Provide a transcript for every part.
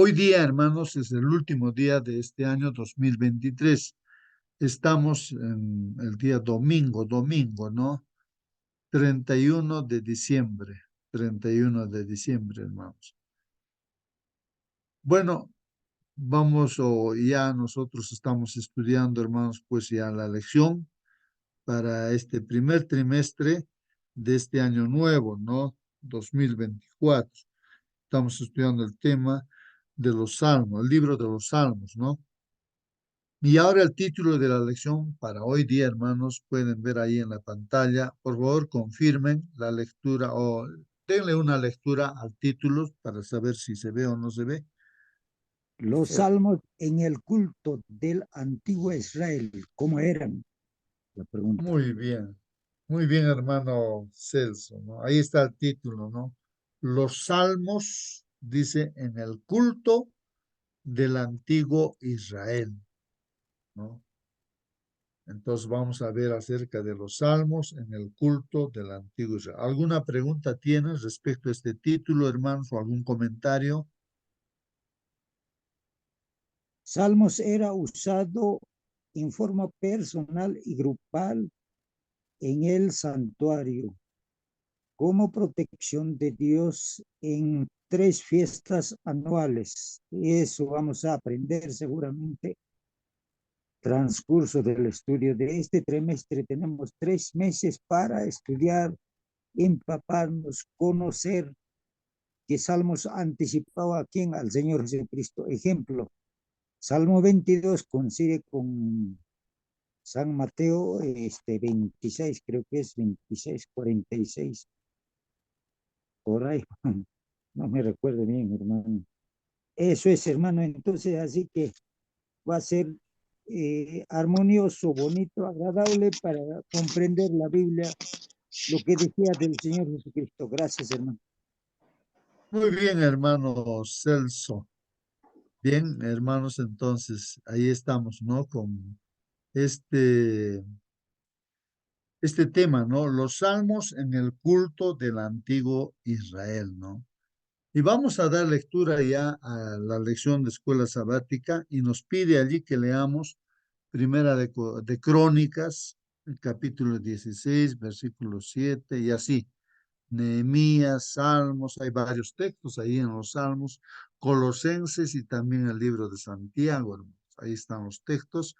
Hoy día, hermanos, es el último día de este año 2023. Estamos en el día domingo, ¿no? 31 de diciembre, 31 de diciembre, hermanos. Bueno, vamos o ya nosotros estamos estudiando, hermanos, pues ya la lección para este primer trimestre de este año nuevo, ¿no? 2024. Estamos estudiando el tema de los salmos, el libro de los salmos, ¿no? Y ahora el título de la lección para hoy día, hermanos, pueden ver ahí en la pantalla. Por favor, confirmen la lectura o denle una lectura al título para saber si se ve o no se ve. Los salmos en el culto del antiguo Israel, ¿cómo eran? La pregunta. Muy bien, hermano Celso, ¿no? Ahí está el título, ¿no? Los salmos, dice, en el culto del antiguo Israel, ¿no? Entonces vamos a ver acerca de los salmos en el culto del antiguo Israel. ¿Alguna pregunta tienes respecto a este título, hermanos, o algún comentario? Salmos era usado en forma personal y grupal en el santuario como protección de Dios en 3 fiestas anuales. Eso vamos a aprender seguramente. Transcurso del estudio de este trimestre tenemos 3 meses para estudiar, empaparnos, conocer que Salmos anticipaba a quién, al Señor Jesucristo. Ejemplo, Salmo 22 coincide con San Mateo 26, creo que es 26, 46, por ahí. No me recuerdo bien, hermano. Eso es, hermano. Entonces, así que va a ser armonioso, bonito, agradable para comprender la Biblia, lo que decía del Señor Jesucristo. Gracias, hermano. Muy bien, hermano Celso. Bien, hermanos, entonces ahí estamos, ¿no? Con este, este tema, ¿no? Los salmos en el culto del antiguo Israel, ¿no? Y vamos a dar lectura ya a la lección de escuela sabática y nos pide allí que leamos Primera de Crónicas, el capítulo 16, versículo 7 y así. Nehemías, Salmos, hay varios textos ahí en los Salmos, Colosenses y también el libro de Santiago, hermanos. Ahí están los textos.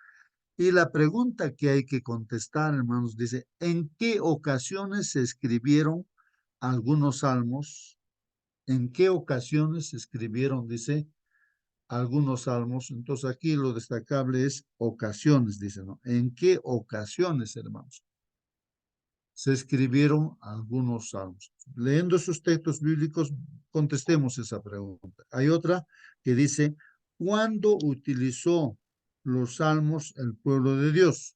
Y la pregunta que hay que contestar, hermanos, dice, ¿en qué ocasiones se escribieron algunos salmos? ¿En qué ocasiones se escribieron, dice, algunos salmos? Entonces aquí lo destacable es ocasiones, dice, ¿no? ¿En qué ocasiones, hermanos, se escribieron algunos salmos? Leyendo esos textos bíblicos, contestemos esa pregunta. Hay otra que dice, ¿cuándo utilizó los salmos el pueblo de Dios?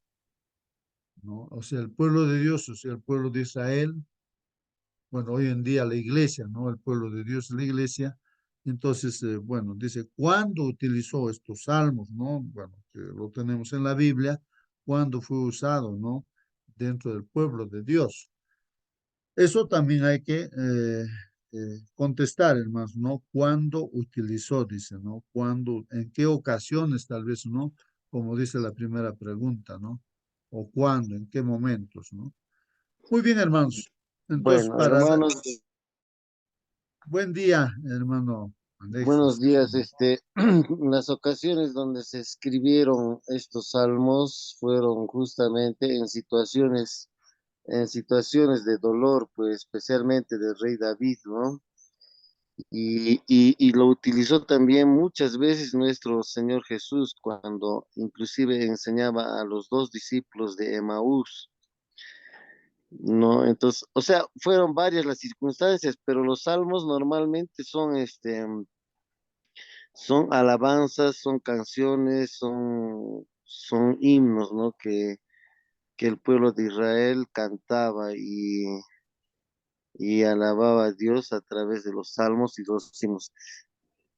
¿No? O sea, el pueblo de Dios, o sea, el pueblo de Israel, bueno, hoy en día la iglesia, ¿no? El pueblo de Dios es la iglesia. Entonces, bueno, dice, ¿cuándo utilizó estos salmos, no? Bueno, que lo tenemos en la Biblia, ¿cuándo fue usado, no? Dentro del pueblo de Dios. Eso también hay que contestar, hermanos, ¿no? ¿Cuándo utilizó, dice, ¿no? ¿Cuándo, en qué ocasiones, tal vez, ¿no? Como dice la primera pregunta, ¿no? O cuándo, en qué momentos, ¿no? Muy bien, hermanos. Entonces, Bueno, hermanos, buen día, hermano buenos Alexis. días. Las ocasiones donde se escribieron estos salmos fueron justamente en situaciones de dolor, pues especialmente del rey David, ¿no? Y lo utilizó también muchas veces nuestro Señor Jesús cuando inclusive enseñaba a los dos discípulos de Emaús. No, entonces, o sea, fueron varias las circunstancias, pero los salmos normalmente son alabanzas, son canciones, son himnos, ¿no? Que el pueblo de Israel cantaba y alababa a Dios a través de los salmos y los himnos.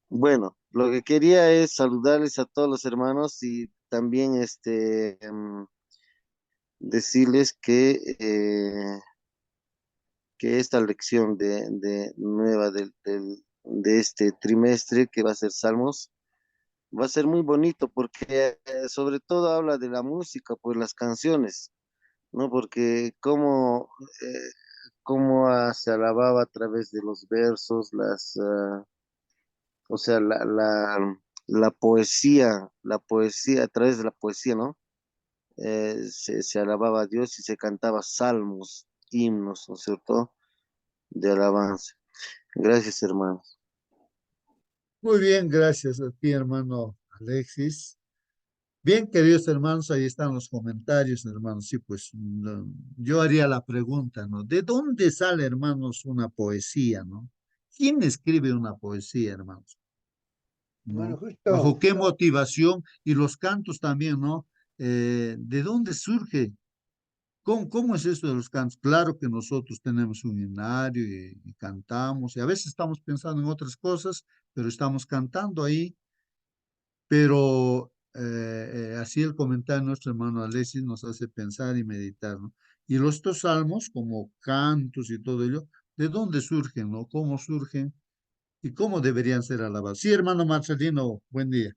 Bueno, lo que quería es saludarles a todos los hermanos y también decirles que esta lección de nueva del de este trimestre, que va a ser Salmos, va a ser muy bonito porque sobre todo habla de la música, pues las canciones, ¿no? Porque cómo se alababa a través de los versos, o sea, la poesía, a través de la poesía, ¿no? Se alababa a Dios y se cantaba salmos, himnos, ¿no es cierto? De alabanza. Gracias, hermanos. Muy bien, gracias a ti, hermano Alexis. Bien, queridos hermanos, ahí están los comentarios, hermanos. Sí, pues yo haría la pregunta, ¿no? ¿De dónde sale, hermanos, una poesía, ¿no? ¿Quién escribe una poesía, hermanos? Bueno, ¿No? justo, ¿Bajo qué motivación? Y los cantos también, ¿no? ¿De dónde surge? ¿Cómo es esto de los cantos? Claro que nosotros tenemos un himnario y cantamos, y a veces estamos pensando en otras cosas, pero estamos cantando ahí. Pero así el comentario de nuestro hermano Alexis nos hace pensar y meditar, ¿no? Y los estos salmos, como cantos y todo ello, ¿de dónde surgen, no? ¿Cómo surgen? ¿Y cómo deberían ser alabados? Sí, hermano Marcelino, buen día.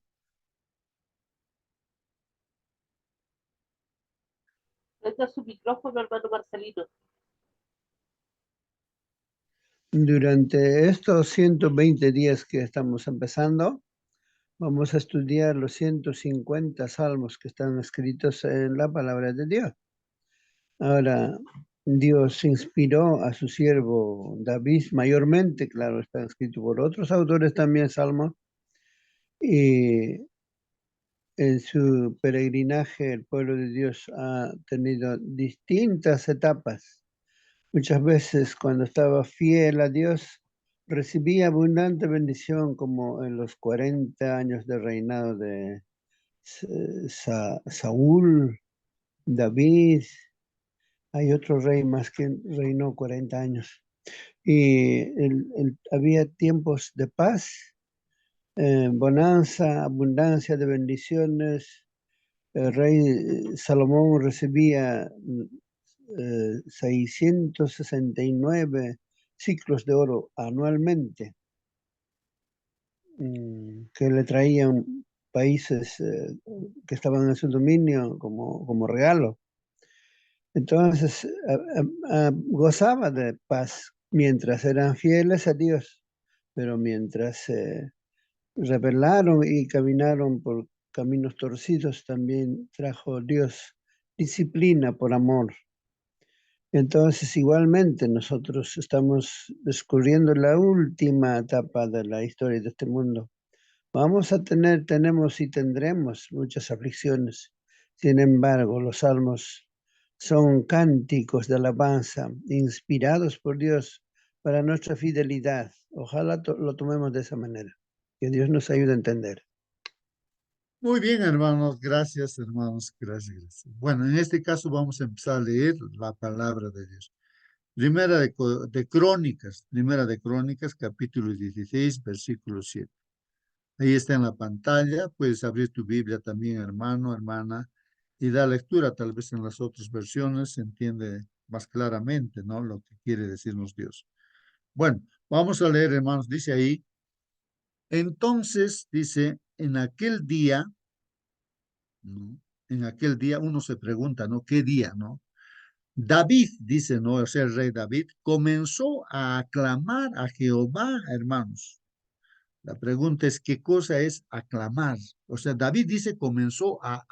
Prenda su micrófono, hermano Marcelino. Durante estos 120 días que estamos empezando, vamos a estudiar los 150 salmos que están escritos en la palabra de Dios. Ahora, Dios inspiró a su siervo David mayormente, claro, está escrito por otros autores también salmos, y en su peregrinaje el pueblo de Dios ha tenido distintas etapas. Muchas veces cuando estaba fiel a Dios, recibía abundante bendición, como en los 40 años de reinado de Saúl, David. Hay otro rey más que reinó 40 años. Y había tiempos de paz, bonanza, abundancia de bendiciones. El rey Salomón recibía 669 ciclos de oro anualmente, que le traían países que estaban en su dominio como regalo. Entonces gozaba de paz mientras eran fieles a Dios, pero mientras se rebelaron y caminaron por caminos torcidos, también trajo Dios disciplina por amor. Entonces, igualmente, nosotros estamos descubriendo la última etapa de la historia de este mundo. Vamos a tener, tenemos y tendremos muchas aflicciones. Sin embargo, los salmos son cánticos de alabanza inspirados por Dios para nuestra fidelidad. Ojalá lo tomemos de esa manera. Que Dios nos ayude a entender. Muy bien, hermanos, gracias, hermanos, gracias, gracias. Bueno, en este caso vamos a empezar a leer la palabra de Dios. Primera de Crónicas, capítulo 16, versículo 7. Ahí está en la pantalla, puedes abrir tu Biblia también, hermano, hermana, y dar lectura, tal vez en las otras versiones se entiende más claramente, ¿no? Lo que quiere decirnos Dios. Bueno, vamos a leer, hermanos, dice ahí, entonces, dice, en aquel día, ¿no? En aquel día uno se pregunta, ¿no? ¿Qué día, no? David, dice, ¿no? O sea, el rey David comenzó a aclamar a Jehová, hermanos. La pregunta es, ¿qué cosa es aclamar? O sea, David dice, comenzó a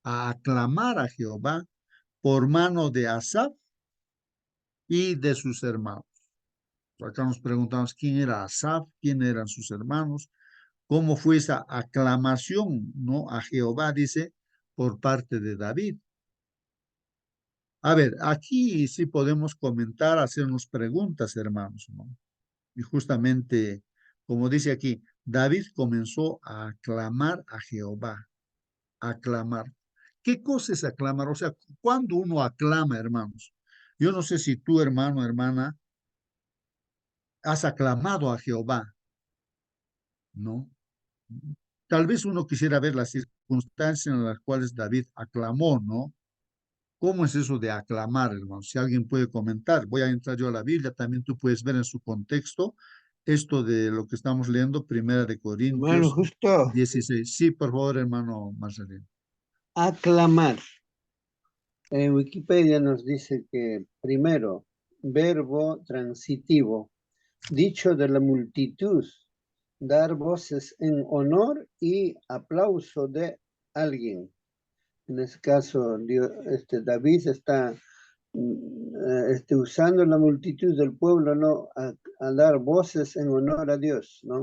aclamar a Jehová por mano de Asaf y de sus hermanos. Acá nos preguntamos quién era Asaf, quién eran sus hermanos, cómo fue esa aclamación, ¿no? A Jehová, dice, por parte de David. A ver, aquí sí podemos comentar, hacernos preguntas, hermanos, ¿no? Y justamente, como dice aquí, David comenzó a aclamar a Jehová, aclamar. ¿Qué cosa es aclamar? O sea, cuando uno aclama, hermanos. Yo no sé si tú, hermano, hermana, has aclamado a Jehová, ¿no? Tal vez uno quisiera ver las circunstancias en las cuales David aclamó, ¿no? ¿Cómo es eso de aclamar, hermano? Si alguien puede comentar, voy a entrar yo a la Biblia, también tú puedes ver en su contexto esto de lo que estamos leyendo, Primera de Hermano, Corintios justo 16. Sí, por favor, hermano Marcelino. aclamar. En Wikipedia nos dice que primero, verbo transitivo, dicho de la multitud, dar voces en honor y aplauso de alguien. En este caso, David está usando la multitud del pueblo, ¿no? A dar voces en honor a Dios, ¿no?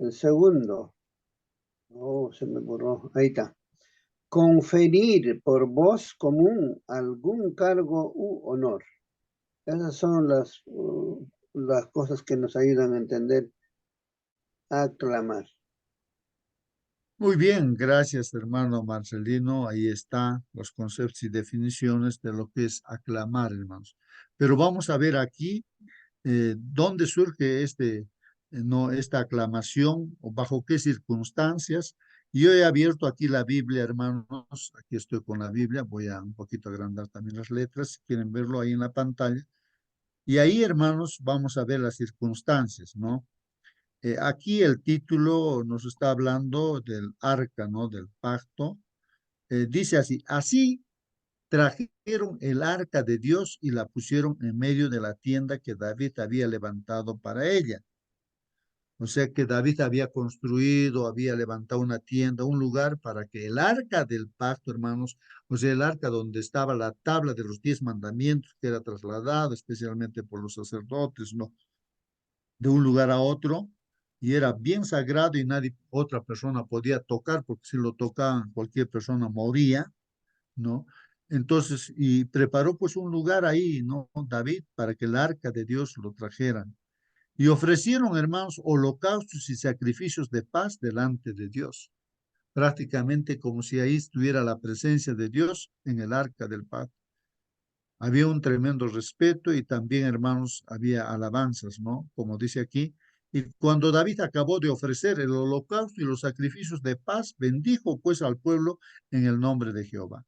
El segundo, se me borró, ahí está. Conferir por voz común algún cargo u honor. Esas son las cosas que nos ayudan a entender, a aclamar. Muy bien, gracias, hermano Marcelino. Ahí están los conceptos y definiciones de lo que es aclamar, hermanos. Pero vamos a ver aquí dónde surge no, esta aclamación o bajo qué circunstancias. Yo he abierto aquí la Biblia, hermanos. Aquí estoy con la Biblia. Voy a un poquito agrandar también las letras, si quieren verlo ahí en la pantalla. Y ahí, hermanos, vamos a ver las circunstancias, ¿no? Aquí el título nos está hablando del arca, ¿no? Del pacto. Dice así, así trajeron el arca de Dios y la pusieron en medio de la tienda que David había levantado para ella. O sea que David había construido, había levantado una tienda, un lugar para que el arca del pacto, hermanos, o sea, el arca donde estaba la tabla de los 10 mandamientos que era trasladado especialmente por los sacerdotes, ¿no? De un lugar a otro, y era bien sagrado y nadie, otra persona podía tocar, porque si lo tocaban cualquier persona moría, ¿no? Entonces, y preparó pues un lugar ahí, ¿no? David, para que el arca de Dios lo trajeran. Y ofrecieron, hermanos, holocaustos y sacrificios de paz delante de Dios, prácticamente como si ahí estuviera la presencia de Dios en el arca del pacto. Había un tremendo respeto y también, hermanos, había alabanzas, ¿no? Como dice aquí. Y cuando David acabó de ofrecer el holocausto y los sacrificios de paz, bendijo pues al pueblo en el nombre de Jehová.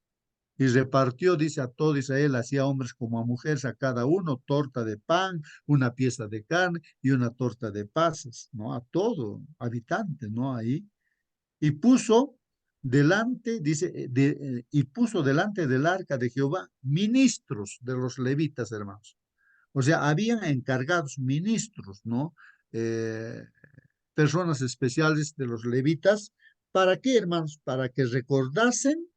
Y repartió, dice, a todo Israel, así a hombres como a mujeres, a cada uno torta de pan, una pieza de carne y una torta de pasas, ¿no? A todo habitante, ¿no? Ahí. Y puso delante, dice, y puso delante del arca de Jehová ministros de los levitas, hermanos. O sea, habían encargados ministros, ¿no? Eh, Personas especiales de los levitas. ¿Para qué, hermanos? Para que recordasen,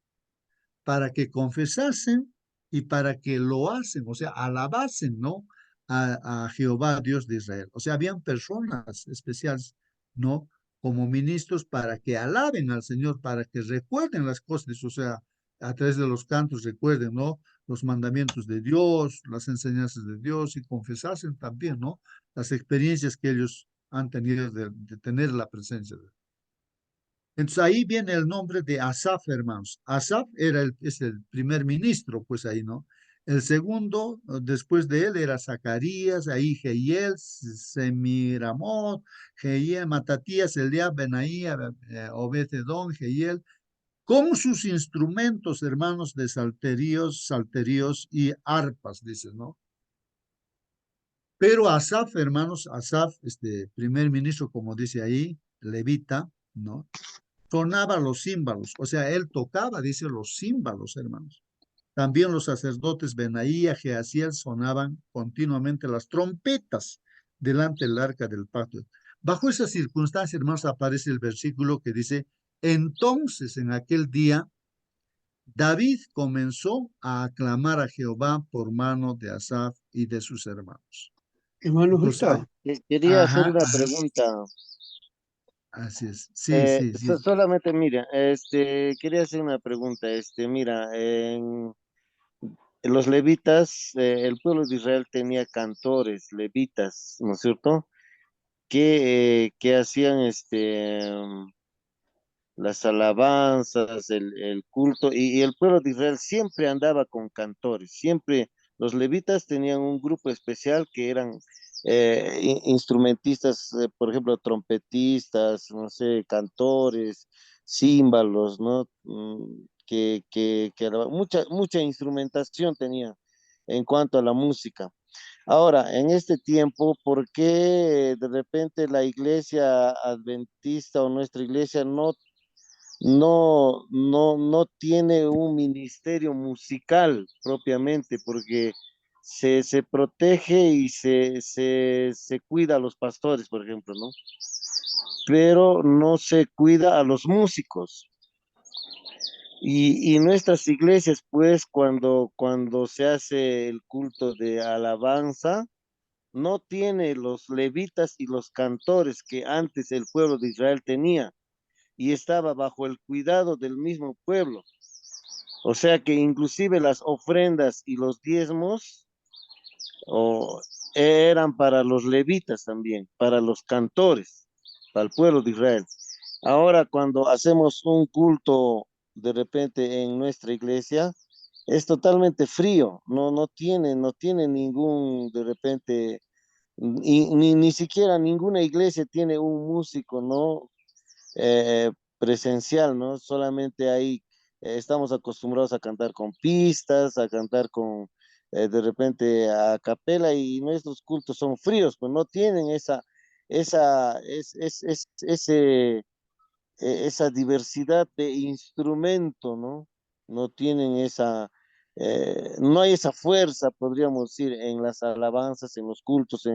para que confesasen y para que lo hacen, o sea, alabasen, ¿no? A Jehová, Dios de Israel. O sea, habían personas especiales, ¿no? Como ministros para que alaben al Señor, para que recuerden las cosas, o sea, a través de los cantos recuerden, ¿no? Los mandamientos de Dios, las enseñanzas de Dios y confesasen también, ¿no? Las experiencias que ellos han tenido de tener la presencia de Dios. Entonces ahí viene el nombre de Asaf, hermanos. Asaf es el primer ministro, pues ahí, ¿no? El segundo, después de él, era Zacarías, ahí Jehiel, Semiramot, Jehiel, Matatías, Eliab, Benaía, Obed-Edom, Jehiel, con sus instrumentos, hermanos, de salterios y arpas, dice, ¿no? Pero Asaf, hermanos, Asaf, este primer ministro, como dice ahí, levita, ¿no? Sonaba los címbalos, o sea, él tocaba, dice, los címbalos, hermanos. También los sacerdotes Benaía, Jehaziel sonaban continuamente las trompetas delante del arca del pacto. Bajo esa circunstancia, hermanos, aparece el versículo que dice, entonces en aquel día David comenzó a aclamar a Jehová por mano de Asaf y de sus hermanos. Hermano, Entonces, justo. Quería hacer ajá, una ajá, pregunta. así es. Sí, sí, sí. Solamente, mira, quería hacer una pregunta. Mira, en los levitas, el pueblo de Israel tenía cantores, levitas, ¿no es cierto? Que hacían las alabanzas, el culto, y el pueblo de Israel siempre andaba con cantores, siempre los levitas tenían un grupo especial que eran instrumentistas, por ejemplo, trompetistas, no sé, cantores, címbalos, ¿no? Mucha instrumentación tenía en cuanto a la música. Ahora, en este tiempo, ¿por qué de repente la iglesia adventista o nuestra iglesia no tiene un ministerio musical propiamente? Porque se protege y se cuida a los pastores, por ejemplo, ¿no? Pero no se cuida a los músicos. Y nuestras iglesias, pues, cuando se hace el culto de alabanza, no tiene los levitas y los cantores que antes el pueblo de Israel tenía y estaba bajo el cuidado del mismo pueblo. O sea que inclusive las ofrendas y los diezmos o, eran para los levitas también, para los cantores, para el pueblo de Israel. Ahora cuando hacemos un culto de repente en nuestra iglesia, es totalmente frío, no tiene ningún de repente ni siquiera ninguna iglesia tiene un músico, ¿no? Presencial, ¿no? Solamente ahí estamos acostumbrados a cantar con pistas, a cantar con, de repente a capela y nuestros cultos son fríos, pues no tienen esa diversidad de instrumento, ¿no? No tienen no hay esa fuerza, podríamos decir, en las alabanzas, en los cultos,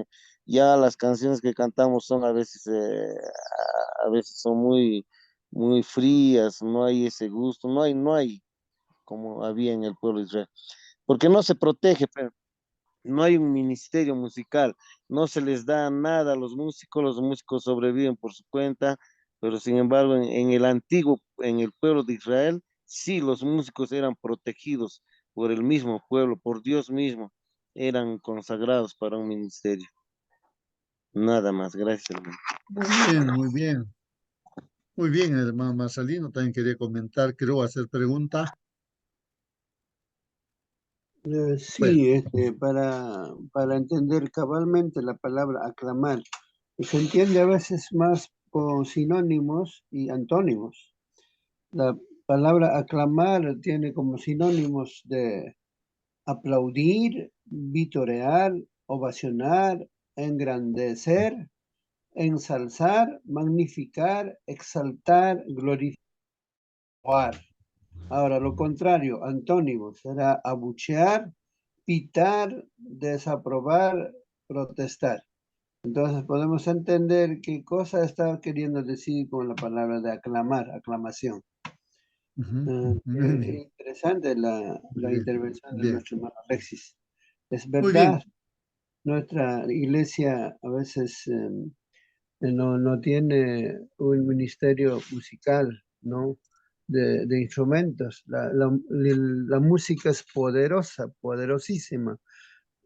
ya las canciones que cantamos son a veces son muy frías, no hay ese gusto, no hay como había en el pueblo de Israel, porque no se protege, no hay un ministerio musical, no se les da nada a los músicos sobreviven por su cuenta, pero sin embargo en el pueblo de Israel, sí, los músicos eran protegidos por el mismo pueblo, por Dios mismo, eran consagrados para un ministerio. Nada más, gracias, hermano. Muy bien, muy bien. Muy bien, hermano Marcelino. También quería comentar, quiero hacer pregunta. Bueno, Sí, para entender cabalmente la palabra aclamar, se entiende a veces más con sinónimos y antónimos. La palabra aclamar tiene como sinónimos de aplaudir, vitorear, ovacionar, engrandecer, ensalzar, magnificar, exaltar, glorificar. Ahora, lo contrario, antónimo, será abuchear, pitar, desaprobar, protestar. Entonces podemos entender qué cosa está queriendo decir con la palabra de aclamar, aclamación. ujú, muy Qué bien, interesante muy la bien, intervención de bien, nuestro hermano Alexis. Es muy verdad, bien. nuestra iglesia a veces no tiene un ministerio musical, ¿no? De instrumentos. La música es poderosa, poderosísima,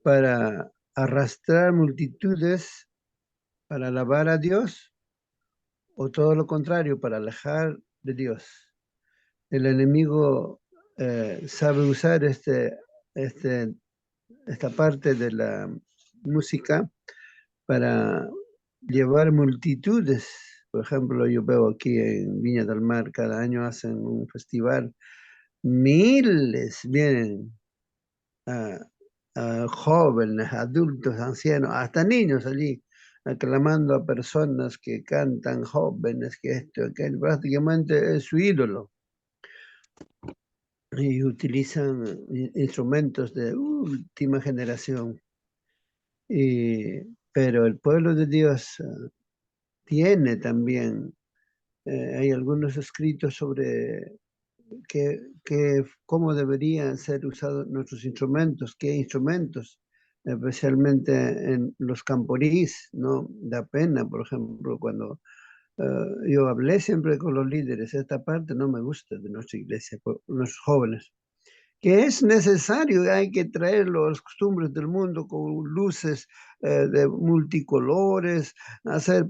para arrastrar multitudes, para alabar a Dios, o todo lo contrario, para alejar de Dios. El enemigo sabe usar este, esta parte de la música para llevar multitudes. Por ejemplo, yo veo aquí en Viña del Mar, cada año hacen un festival, miles vienen, a, a jóvenes, adultos, ancianos, hasta niños allí, aclamando a personas que cantan, jóvenes, que esto, que prácticamente es su ídolo. Y utilizan instrumentos de última generación. Pero el pueblo de Dios tiene también, hay algunos escritos sobre cómo deberían ser usados nuestros instrumentos, qué instrumentos, especialmente en los camporís, ¿no? Da pena, por ejemplo, cuando yo hablé siempre con los líderes, esta parte no me gusta de nuestra iglesia, los jóvenes, que es necesario, hay que traer las costumbres del mundo con luces de multicolores, hacer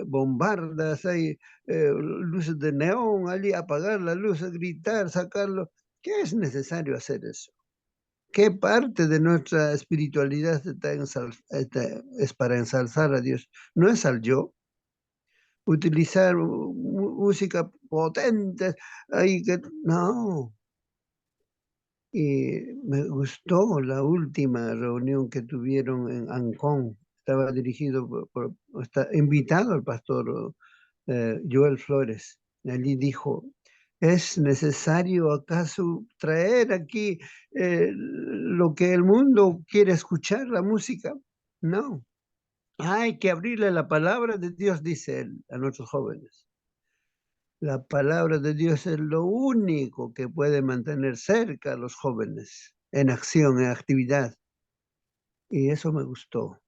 bombardas, hay luces de neón, allí apagar las luces, gritar, sacarlo. ¿Qué es necesario hacer eso? ¿Qué parte de nuestra espiritualidad es para ensalzar a Dios? No es al yo. Utilizar música potente, ahí que no. Y me gustó la última reunión que tuvieron en Ancón. Estaba dirigido está invitado el pastor Joel Flores. Allí dijo, ¿es necesario acaso traer aquí lo que el mundo quiere escuchar, la música? No. Hay que abrirle la palabra de Dios, dice él, a nuestros jóvenes. La palabra de Dios es lo único que puede mantener cerca a los jóvenes en acción, en actividad. Y eso me gustó.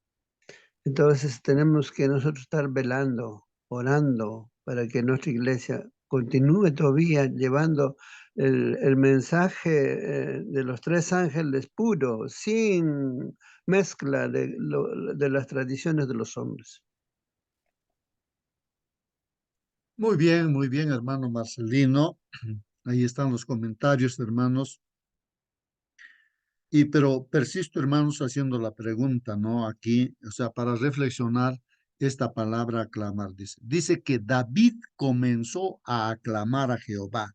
Entonces tenemos que nosotros estar velando, orando para que nuestra iglesia continúe todavía llevando el mensaje de los tres ángeles puro, sin mezcla de las tradiciones de los hombres. muy bien, hermano Marcelino. Ahí están los comentarios, hermanos. Pero persisto, hermanos, haciendo la pregunta, ¿no? Aquí, o sea, para reflexionar esta palabra aclamar, dice que David comenzó a aclamar a Jehová.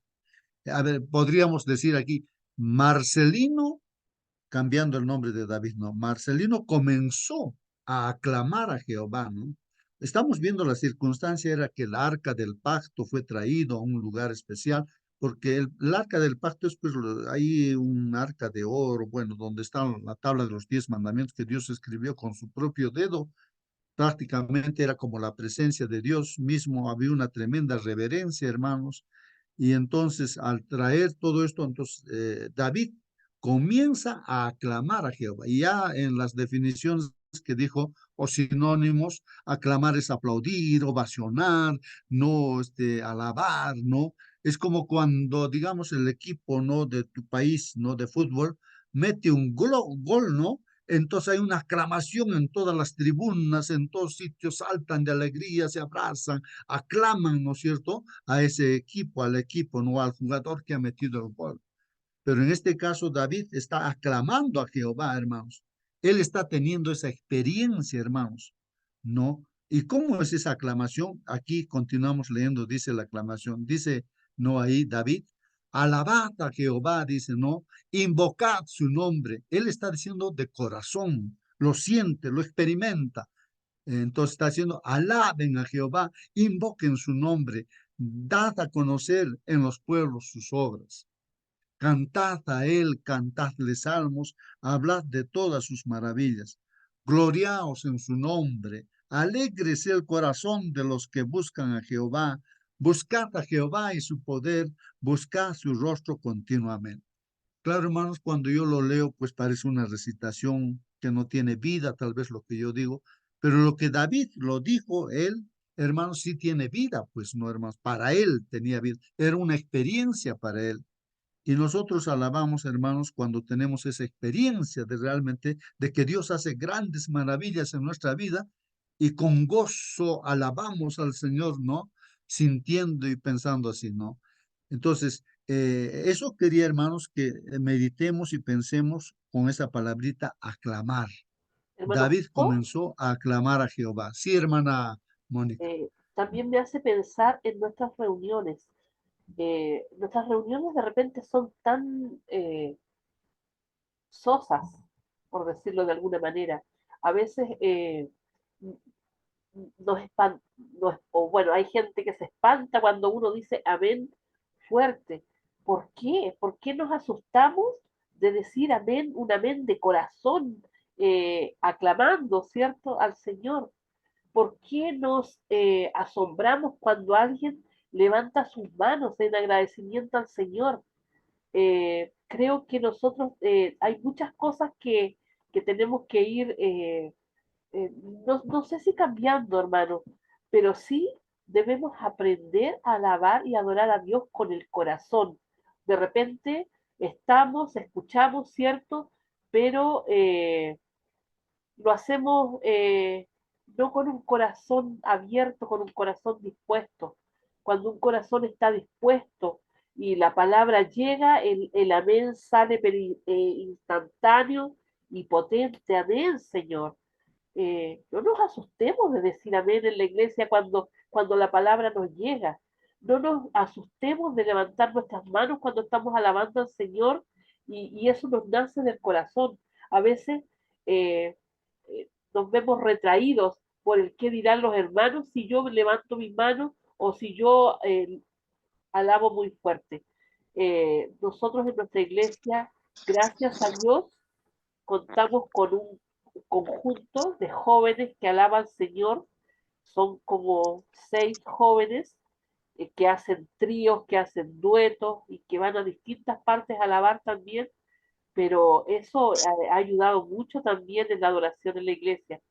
A ver, podríamos decir aquí, Marcelino, cambiando el nombre de David, ¿no? Marcelino comenzó a aclamar a Jehová, ¿no? Estamos viendo la circunstancia, era que el arca del pacto fue traído a un lugar especial, porque el arca del pacto es pues hay un arca de oro, bueno, donde está la tabla de los 10 mandamientos que Dios escribió con su propio dedo. Prácticamente era como la presencia de Dios mismo, había una tremenda reverencia, hermanos. Y entonces, al traer todo esto, entonces David comienza a aclamar a Jehová. Y ya en las definiciones que dijo, o sinónimos, aclamar es aplaudir, ovacionar, no alabar, ¿no? Es como cuando, digamos, el equipo, ¿no? De tu país, ¿no? De fútbol, mete un gol, ¿no? Entonces hay una aclamación en todas las tribunas, en todos sitios, saltan de alegría, se abrazan, aclaman, ¿no es cierto?, a ese equipo, al equipo, no al jugador que ha metido el gol. Pero en este caso, David está aclamando a Jehová, hermanos. Él está teniendo esa experiencia, hermanos, ¿no? ¿Y cómo es esa aclamación? Aquí continuamos leyendo, dice la aclamación, dice, no ahí, David, alabad a Jehová, dice, no, invocad su nombre. Él está diciendo de corazón, lo siente, lo experimenta. Entonces está diciendo, alaben a Jehová, invoquen su nombre, dad a conocer en los pueblos sus obras. Cantad a él, cantadle salmos, hablad de todas sus maravillas. Gloriaos en su nombre, alégrese el corazón de los que buscan a Jehová. Buscad a Jehová y su poder, buscad su rostro continuamente. Claro, hermanos, cuando yo lo leo, pues parece una recitación que no tiene vida, tal vez lo que yo digo, pero lo que David lo dijo, él, hermanos, sí tiene vida, pues no, hermanos, para él tenía vida, era una experiencia para él. Y nosotros alabamos, hermanos, cuando tenemos esa experiencia de realmente, de que Dios hace grandes maravillas en nuestra vida y con gozo alabamos al Señor, ¿no? Sintiendo y pensando así, ¿no? Entonces, eso quería, hermanos, que meditemos y pensemos con esa palabrita, aclamar. Hermano David Josué, comenzó a aclamar a Jehová. Sí, hermana Mónica. también me hace pensar en nuestras reuniones. Nuestras reuniones de repente son tan sosas, por decirlo de alguna manera. A veces nos espan- o bueno, hay gente que se espanta cuando uno dice amén fuerte. ¿Por qué? ¿Por qué nos asustamos de decir amén, un amén de corazón, aclamando, ¿cierto?, al Señor? ¿Por qué nos asombramos cuando alguien levanta sus manos en agradecimiento al Señor? Creo que nosotros hay muchas cosas que tenemos que ir no sé si cambiando, hermano, pero sí debemos aprender a alabar y adorar a Dios con el corazón. De repente estamos, escuchamos, ¿cierto? Pero lo hacemos no con un corazón abierto, con un corazón dispuesto. Cuando un corazón está dispuesto y la palabra llega, el amén sale instantáneo y potente. Amén, Señor. No nos asustemos de decir amén en la iglesia cuando la palabra nos llega. No nos asustemos de levantar nuestras manos cuando estamos alabando al Señor y eso nos nace del corazón. A veces nos vemos retraídos por el qué dirán los hermanos si yo levanto mis manos o si yo alabo muy fuerte. Nosotros en nuestra iglesia, gracias a Dios, contamos con un conjunto de jóvenes que alaban al Señor. Son como 6 jóvenes que hacen tríos, que hacen duetos y que van a distintas partes a alabar también, pero eso ha ayudado mucho también en la adoración en la iglesia.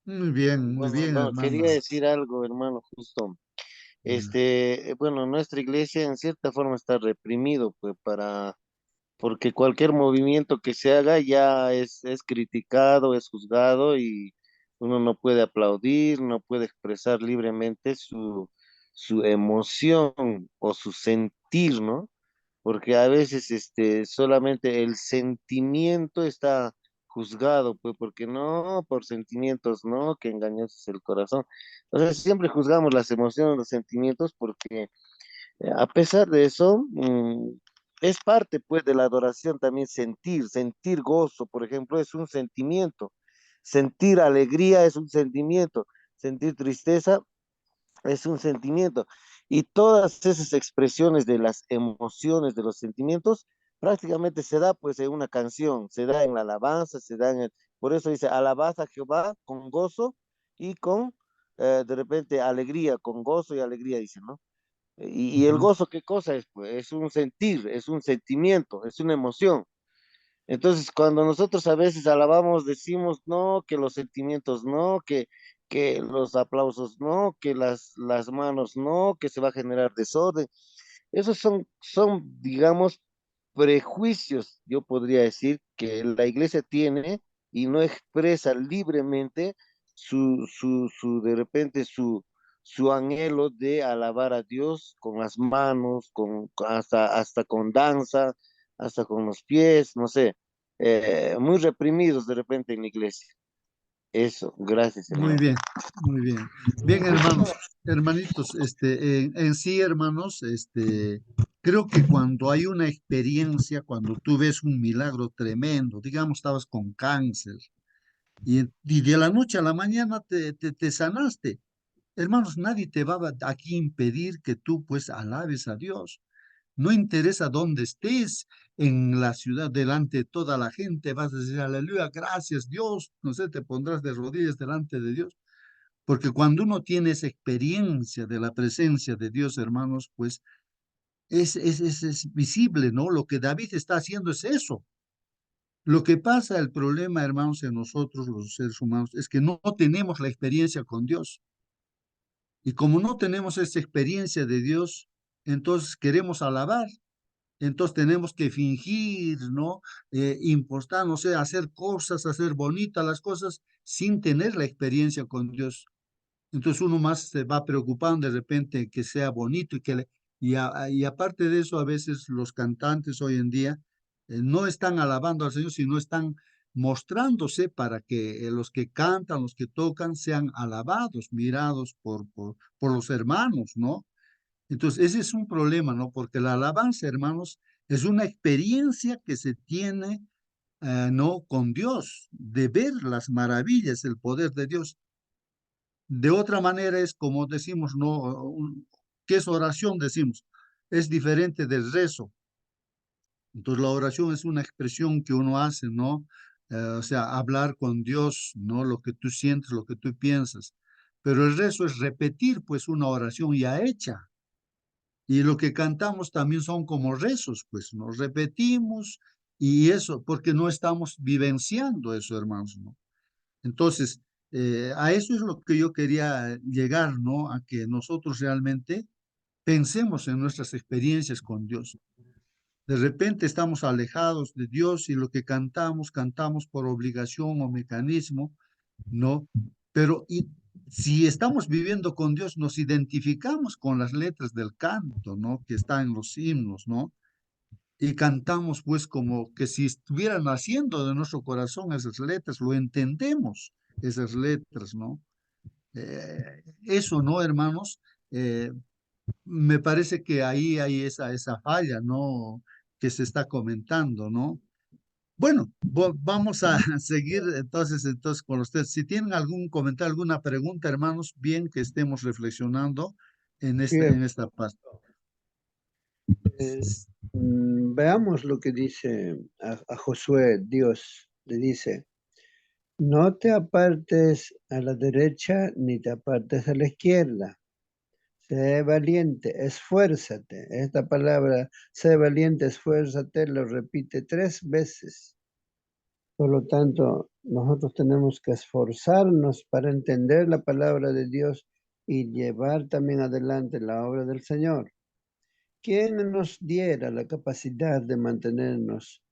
Muy Bueno, bien, no, hermano. quería decir algo, hermano, justo. Bueno, nuestra iglesia en cierta forma está reprimido, pues, porque cualquier movimiento que se haga ya es criticado, es juzgado y uno no puede aplaudir, no puede expresar libremente su emoción o su sentir, ¿no? Porque a veces solamente el sentimiento está juzgado, pues porque no, por sentimientos no, que engañoso es el corazón. O sea, siempre juzgamos las emociones, los sentimientos, porque a pesar de eso, es parte pues de la adoración también sentir gozo, por ejemplo, es un sentimiento. Sentir alegría es un sentimiento. Sentir tristeza es un sentimiento. Y todas esas expresiones de las emociones, de los sentimientos, prácticamente se da pues en una canción, se da en la alabanza, se da por eso dice, alabad a Jehová con gozo y con, de repente, alegría, con gozo y alegría, dice, ¿no? Y el gozo, ¿qué cosa es? Pues es un sentir, es un sentimiento, es una emoción. Entonces, cuando nosotros a veces alabamos, decimos no, que los sentimientos no, que los aplausos no, que las manos no, que se va a generar desorden. Esos son, digamos, prejuicios, yo podría decir, que la iglesia tiene y no expresa libremente de repente, su anhelo de alabar a Dios con las manos, hasta con danza, hasta con los pies, no sé, muy reprimidos de repente en la iglesia. Eso, gracias, Muy hermano. bien, muy bien. Bien, hermanos, hermanitos, en sí, hermanos, creo que cuando hay una experiencia, cuando tú ves un milagro tremendo, digamos, estabas con cáncer y de la noche a la mañana te sanaste. Hermanos, nadie te va a aquí impedir que tú pues alabes a Dios. No interesa dónde estés en la ciudad delante de toda la gente, vas a decir aleluya, gracias Dios, no sé, te pondrás de rodillas delante de Dios. Porque cuando uno tiene esa experiencia de la presencia de Dios, hermanos, pues es visible, ¿no? Lo que David está haciendo es eso. Lo que pasa, el problema, hermanos, en nosotros, los seres humanos, es que no tenemos la experiencia con Dios. Y como no tenemos esa experiencia de Dios, entonces queremos alabar. Entonces tenemos que fingir, ¿no? Impostar, no sé, hacer cosas, hacer bonitas las cosas sin tener la experiencia con Dios. Entonces uno más se va preocupando de repente que sea bonito y aparte de eso, a veces los cantantes hoy en día no están alabando al Señor, sino están mostrándose para que los que cantan, los que tocan, sean alabados, mirados por los hermanos, ¿no? Entonces ese es un problema, ¿no? Porque la alabanza, hermanos, es una experiencia que se tiene, ¿no? Con Dios, de ver las maravillas, el poder de Dios. De otra manera es como decimos, ¿no? ¿Qué es oración? Decimos, es diferente del rezo. Entonces la oración es una expresión que uno hace, ¿no? O sea, hablar con Dios, ¿no? Lo que tú sientes, lo que tú piensas. Pero el rezo es repetir, pues, una oración ya hecha. Y lo que cantamos también son como rezos, pues, nos repetimos y eso, porque no estamos vivenciando eso, hermanos, ¿no? Entonces, a eso es lo que yo quería llegar, ¿no? A que nosotros realmente pensemos en nuestras experiencias con Dios. De repente estamos alejados de Dios y lo que cantamos, cantamos por obligación o mecanismo, ¿no? Pero si estamos viviendo con Dios, nos identificamos con las letras del canto, ¿no? Que está en los himnos, ¿no? Y cantamos pues como que si estuvieran naciendo de nuestro corazón esas letras, lo entendemos, esas letras, ¿no? Eso, ¿no, hermanos? Me parece que ahí hay esa falla, ¿no? que se está comentando, ¿no? Bueno, vamos a seguir entonces con ustedes. Si tienen algún comentario, alguna pregunta, hermanos, bien que estemos reflexionando en Bien, esta parte. veamos lo que dice a Josué, Dios le dice, no te apartes a la derecha ni te apartes a la izquierda. Sé valiente, esfuérzate. Esta palabra, sé valiente, esfuérzate, lo repite 3 veces. Por lo tanto, nosotros tenemos que esforzarnos para entender la palabra de Dios y llevar también adelante la obra del Señor. ¿Quién nos diera la capacidad de mantenernos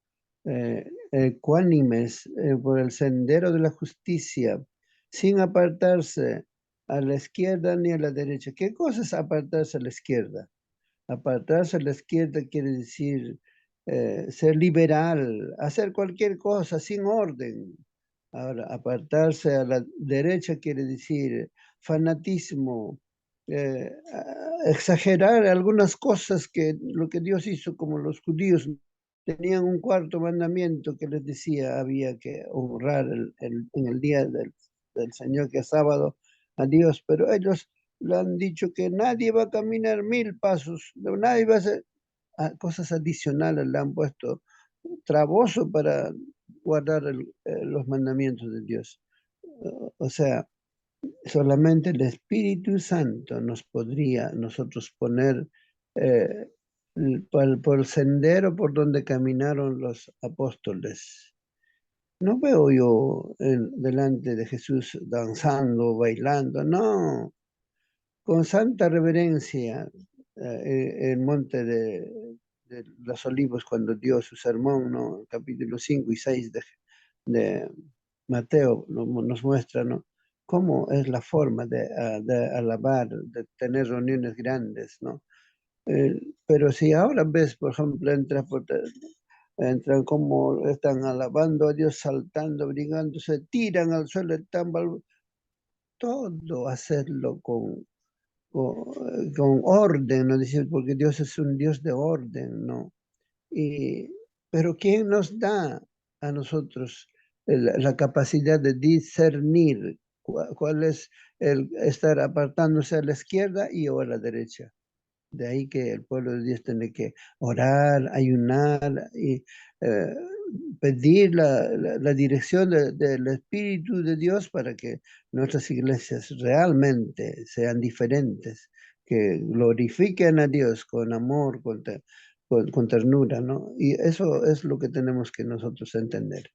ecuánimes por el sendero de la justicia, sin apartarse a la izquierda ni a la derecha? ¿Qué cosa es apartarse a la izquierda? Apartarse a la izquierda quiere decir ser liberal, hacer cualquier cosa sin orden. Ahora, apartarse a la derecha quiere decir fanatismo, exagerar algunas cosas que lo que Dios hizo, como los judíos tenían un cuarto mandamiento que les decía había que honrar en el día del Señor, que es sábado, a Dios, pero ellos le han dicho que nadie va a caminar 1000 pasos, nadie va a hacer cosas adicionales, le han puesto traboso para guardar los mandamientos de Dios. O sea, solamente el Espíritu Santo nos podría nosotros poner eh, por el sendero por donde caminaron los apóstoles. No veo yo delante de Jesús danzando, bailando, no, con santa reverencia el monte de los olivos cuando dio su sermón, ¿no? Capítulo 5 y 6 de Mateo nos muestra, ¿no? Cómo es la forma de alabar, de tener reuniones grandes, ¿no? Pero si ahora ves, por ejemplo, entran como están alabando a Dios, saltando, brincando, se tiran al suelo, están todo hacerlo con orden, ¿no? Dice, porque Dios es un Dios de orden, ¿no? Pero ¿quién nos da a nosotros la capacidad de discernir cuál es el estar apartándose a la izquierda y o a la derecha? De ahí que el pueblo de Dios tiene que orar, ayunar y eh, pedir la dirección del Espíritu de Dios para que nuestras iglesias realmente sean diferentes, que glorifiquen a Dios con amor, con ternura, ¿no? Y eso es lo que tenemos que nosotros entender.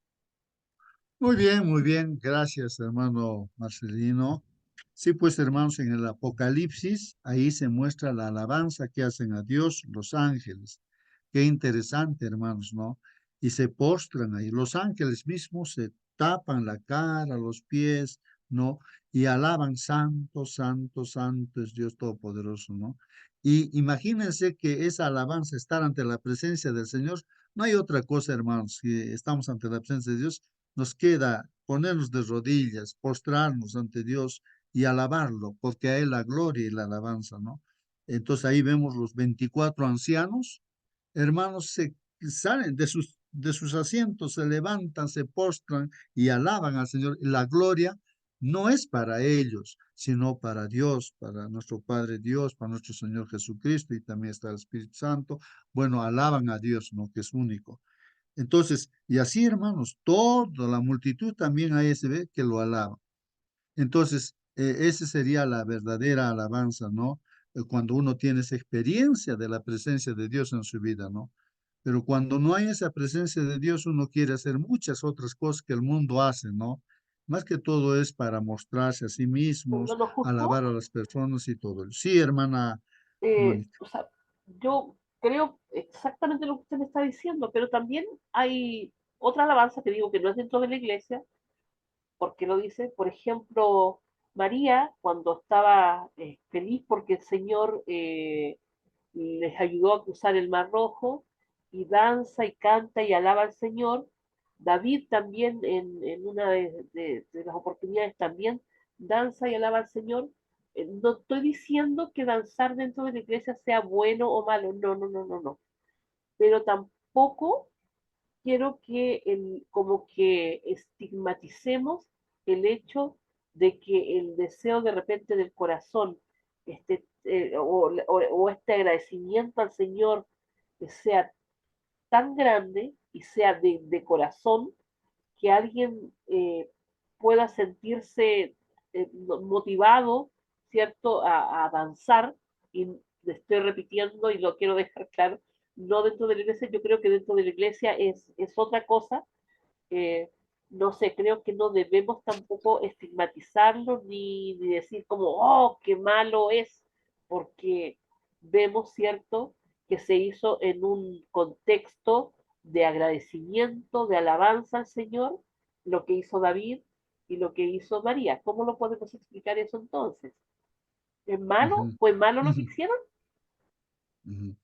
Muy bien, gracias, hermano Marcelino. Sí, pues, hermanos, en el Apocalipsis, ahí se muestra la alabanza que hacen a Dios los ángeles. Qué interesante, hermanos, ¿no? Y se postran ahí. Los ángeles mismos se tapan la cara, los pies, ¿no? Y alaban, santo, santo, santo es Dios Todopoderoso, ¿no? Y imagínense que esa alabanza, estar ante la presencia del Señor, no hay otra cosa, hermanos, que estamos ante la presencia de Dios, nos queda ponernos de rodillas, postrarnos ante Dios y alabarlo, porque a Él la gloria y la alabanza, ¿no? Entonces ahí vemos los 24 ancianos, hermanos, se salen de sus asientos, se levantan, se postran y alaban al Señor. La gloria no es para ellos, sino para Dios, para nuestro Padre Dios, para nuestro Señor Jesucristo, y también está el Espíritu Santo. Bueno, alaban a Dios, ¿no? Que es único. Entonces, y así, hermanos, toda la multitud también ahí se ve que lo alaba. Entonces, esa sería la verdadera alabanza, ¿no? Cuando uno tiene esa experiencia de la presencia de Dios en su vida, ¿no? Pero cuando no hay esa presencia de Dios, uno quiere hacer muchas otras cosas que el mundo hace, ¿no? Más que todo es para mostrarse a sí mismos, Hermano Justo, alabar a las personas y todo. Sí, hermana Mónica. o sea, yo creo exactamente lo que usted me está diciendo, pero también hay otra alabanza que digo que no es dentro de la iglesia, porque lo dice, por ejemplo, María, cuando estaba feliz porque el Señor les ayudó a cruzar el Mar Rojo, y danza y canta y alaba al Señor. David también en una de las oportunidades también danza y alaba al Señor. No estoy diciendo que danzar dentro de la iglesia sea bueno o malo, no, no, no, no, no. Pero tampoco quiero que como que estigmaticemos el hecho de que el deseo de repente del corazón o este agradecimiento al Señor sea tan grande y sea de corazón que alguien pueda sentirse motivado, ¿cierto?, a avanzar, y le estoy repitiendo y lo quiero dejar claro, no dentro de la iglesia, yo creo que dentro de la iglesia es otra cosa, eh, no sé, creo que no debemos tampoco estigmatizarlo ni decir como, oh, qué malo es, porque vemos, ¿cierto?, que se hizo en un contexto de agradecimiento, de alabanza al Señor, lo que hizo David y lo que hizo María. ¿Cómo lo podemos explicar eso entonces? ¿Es malo? Ujú, ¿Fue malo lo que ujú, hicieron? ujú.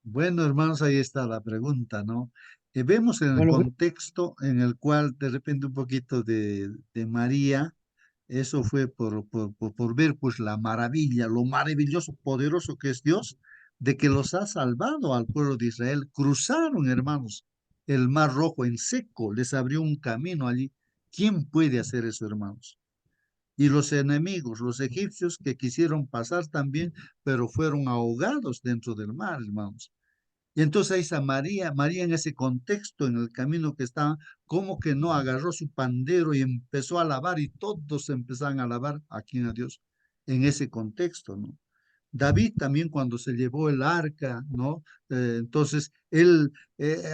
Bueno, hermanos, ahí está la pregunta, ¿no? Vemos en el Bueno, contexto en el cual de repente un poquito de María, eso fue por ver pues la maravilla, lo maravilloso, poderoso que es Dios, de que los ha salvado al pueblo de Israel. Cruzaron, hermanos, el Mar Rojo en seco, les abrió un camino allí. ¿Quién puede hacer eso, hermanos? Y los enemigos, los egipcios que quisieron pasar también, pero fueron ahogados dentro del mar, hermanos. Y entonces ahí está María, María en ese contexto, en el camino que estaba, como que no agarró su pandero y empezó a alabar y todos empezaron a alabar a quien a Dios en ese contexto, ¿no? David también cuando se llevó el arca, ¿no? Entonces él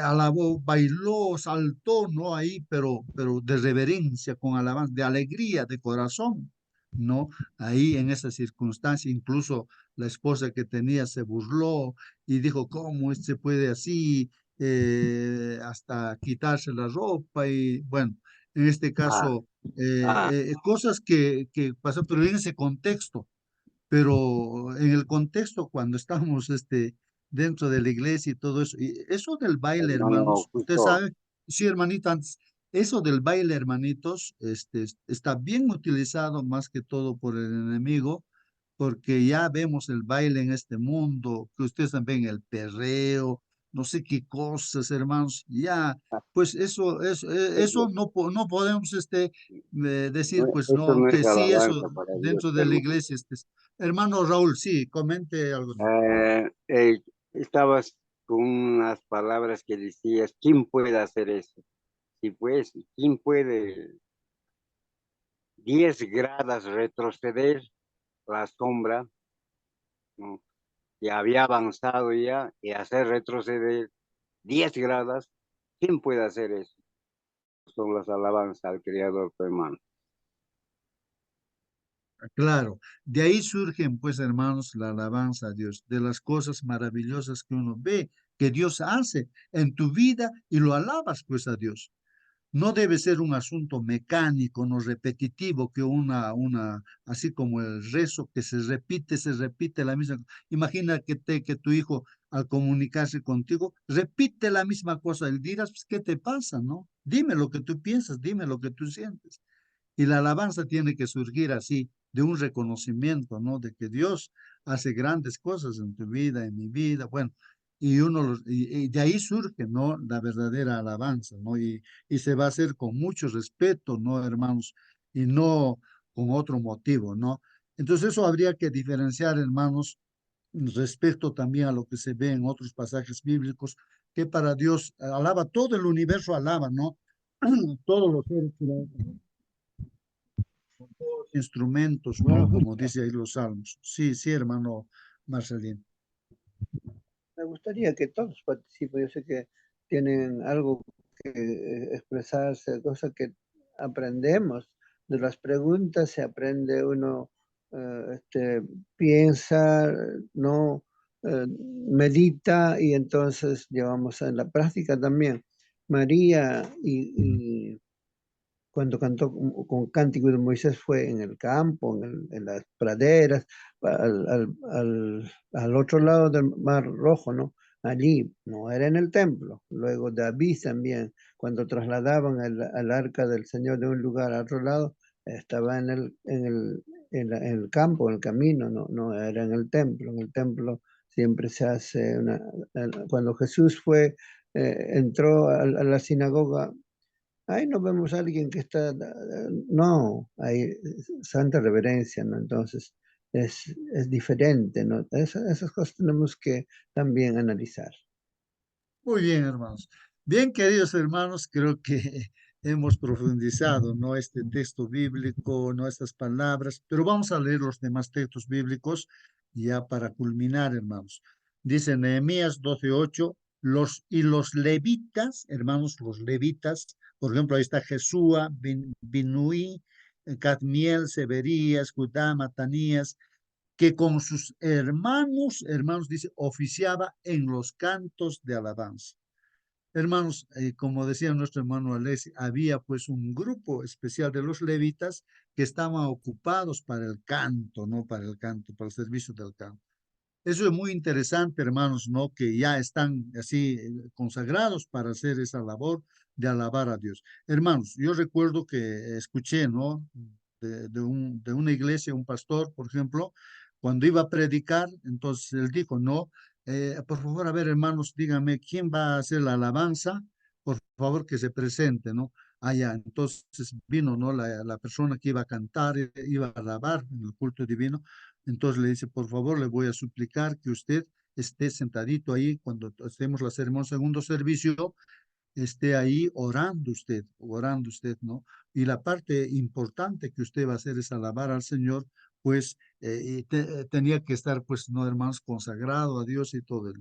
alabó, bailó, saltó, ¿no? Ahí, pero de reverencia, con alabanza, de alegría, de corazón, ¿no? Ahí en esa circunstancia, incluso la esposa que tenía se burló y dijo, ¿cómo se puede así? Hasta quitarse la ropa y bueno, en este ah, caso, ah, cosas que pasan, pero en ese contexto. Pero en el contexto, cuando estamos dentro de la iglesia y todo eso, y eso del baile, hermano, hermanos, usted justo, sabe, sí, hermanita, antes, eso del baile, hermanitos, está bien utilizado más que todo por el enemigo, porque ya vemos el baile en este mundo, que ustedes también el perreo, no sé qué cosas, hermanos, ya, pues eso eso, no, no podemos decir, pues eso no, no es que sí, eso alabanza para Dios, dentro de la hermano. iglesia. Hermano Raúl, sí, comente algo. Eh, eh, Estabas con unas palabras que decías, ¿quién puede hacer eso? Si pues, ¿quién puede 10 gradas retroceder la sombra, ¿no? Que había avanzado ya y hacer retroceder 10 gradas? ¿Quién puede hacer eso? Son las alabanzas al Creador, tu hermano. Claro, de ahí surgen, pues, hermanos, la alabanza a Dios, de las cosas maravillosas que uno ve, que Dios hace en tu vida y lo alabas, pues, a Dios. No debe ser un asunto mecánico, no repetitivo, que así como el rezo que se repite la misma. Imagina que tu hijo al comunicarse contigo repite la misma cosa. Él dirás, pues, ¿qué te pasa, no? Dime lo que tú piensas, dime lo que tú sientes. Y la alabanza tiene que surgir así, de un reconocimiento, ¿no? De que Dios hace grandes cosas en tu vida, en mi vida, bueno, y de ahí surge, ¿no? La verdadera alabanza, ¿no? Y se va a hacer con mucho respeto, ¿no, hermanos? Y no con otro motivo, ¿no? Entonces eso habría que diferenciar, hermanos, respecto también a lo que se ve en otros pasajes bíblicos, que para Dios alaba, todo el universo alaba, ¿no? Todos los seres creados instrumentos, Bueno, ¿no? Como justo, dice ahí los salmos. Sí, sí, hermano Marcelín. me gustaría que todos participen. Yo sé que tienen algo que expresarse, cosas que aprendemos. De las preguntas se aprende uno, piensa, no medita y entonces llevamos en la práctica también. María y cuando cantó con Cántico de Moisés fue en el campo, en las praderas, al otro lado del Mar Rojo, ¿no? Allí, no era en el templo. Luego David también, cuando trasladaban al arca del Señor de un lugar a otro lado, estaba en el campo, en el camino, no era en el templo. En el templo siempre se hace cuando Jesús fue entró a la sinagoga. Ahí no vemos a alguien que está, no, hay santa reverencia, ¿no? Entonces es diferente, ¿no? Esas cosas tenemos que también analizar. Muy bien, hermanos. Bien, queridos hermanos, creo que hemos profundizado, ¿no? Este texto bíblico, ¿no? Estas palabras, pero vamos a leer los demás textos bíblicos ya para culminar, hermanos. Dice Nehemías 12:8, y los levitas, hermanos, los levitas, por ejemplo, ahí está Jesúa, Binuí, Cadmiel, Severías, Judá, Matanías, que con sus hermanos, dice, oficiaba en los cantos de alabanza. Hermanos, como decía nuestro hermano Alessi, había pues un grupo especial de los levitas que estaban ocupados para el canto, ¿no? Para el canto, para el servicio del canto. Eso es muy interesante, hermanos, ¿no? Que ya están así consagrados para hacer esa labor de alabar a Dios. Hermanos, yo recuerdo que escuché, ¿no? De una iglesia, un pastor, por ejemplo, cuando iba a predicar, entonces él dijo, no, por favor, a ver, hermanos, díganme, ¿quién va a hacer la alabanza? Por favor, que se presente, ¿no? Allá, entonces vino, ¿no? La persona que iba a cantar, iba a alabar en el culto divino. Entonces le dice, por favor, le voy a suplicar que usted esté sentadito ahí cuando estemos la ceremonia segundo servicio, esté ahí orando usted, ¿no? Y la parte importante que usted va a hacer es alabar al Señor, pues tenía que estar, pues, no, hermanos, consagrado a Dios y todo.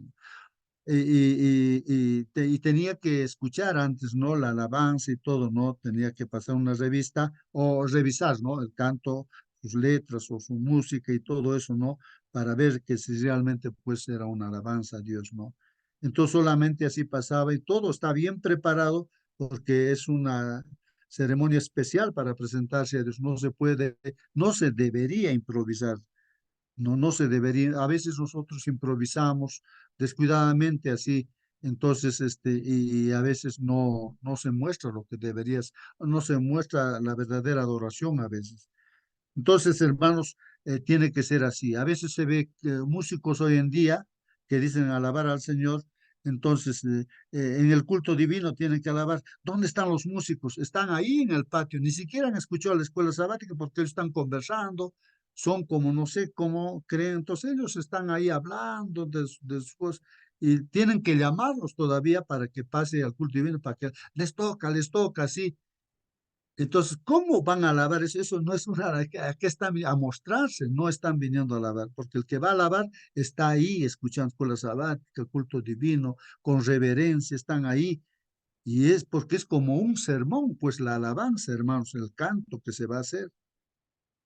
Y tenía que escuchar antes, ¿no? La alabanza y todo, ¿no? Tenía que pasar una revista o revisar, ¿no? El canto, sus letras o su música y todo eso, ¿no? Para ver que si realmente, pues, era una alabanza a Dios, ¿no? Entonces solamente así pasaba y todo está bien preparado porque es una ceremonia especial para presentarse a Dios. No se puede, no se debería improvisar. No, no se debería, a veces nosotros improvisamos descuidadamente así, entonces, y a veces no se muestra lo que deberías, no se muestra la verdadera adoración a veces. Entonces, hermanos, tiene que ser así. A veces se ve músicos hoy en día que dicen alabar al Señor, entonces en el culto divino tienen que alabar. ¿Dónde están los músicos? Están ahí en el patio, ni siquiera han escuchado la escuela sabática porque ellos están conversando, son como no sé cómo creen, entonces ellos están ahí hablando de sus cosas. Y tienen que llamarlos todavía para que pase al culto divino, para que les toca, sí. Entonces, ¿cómo van a alabar eso? Eso no es una, ¿a qué están a mostrarse? No están viniendo a alabar, porque el que va a alabar está ahí escuchando escuela sabática, culto divino, con reverencia, están ahí. Y es porque es como un sermón, pues la alabanza, hermanos, el canto que se va a hacer,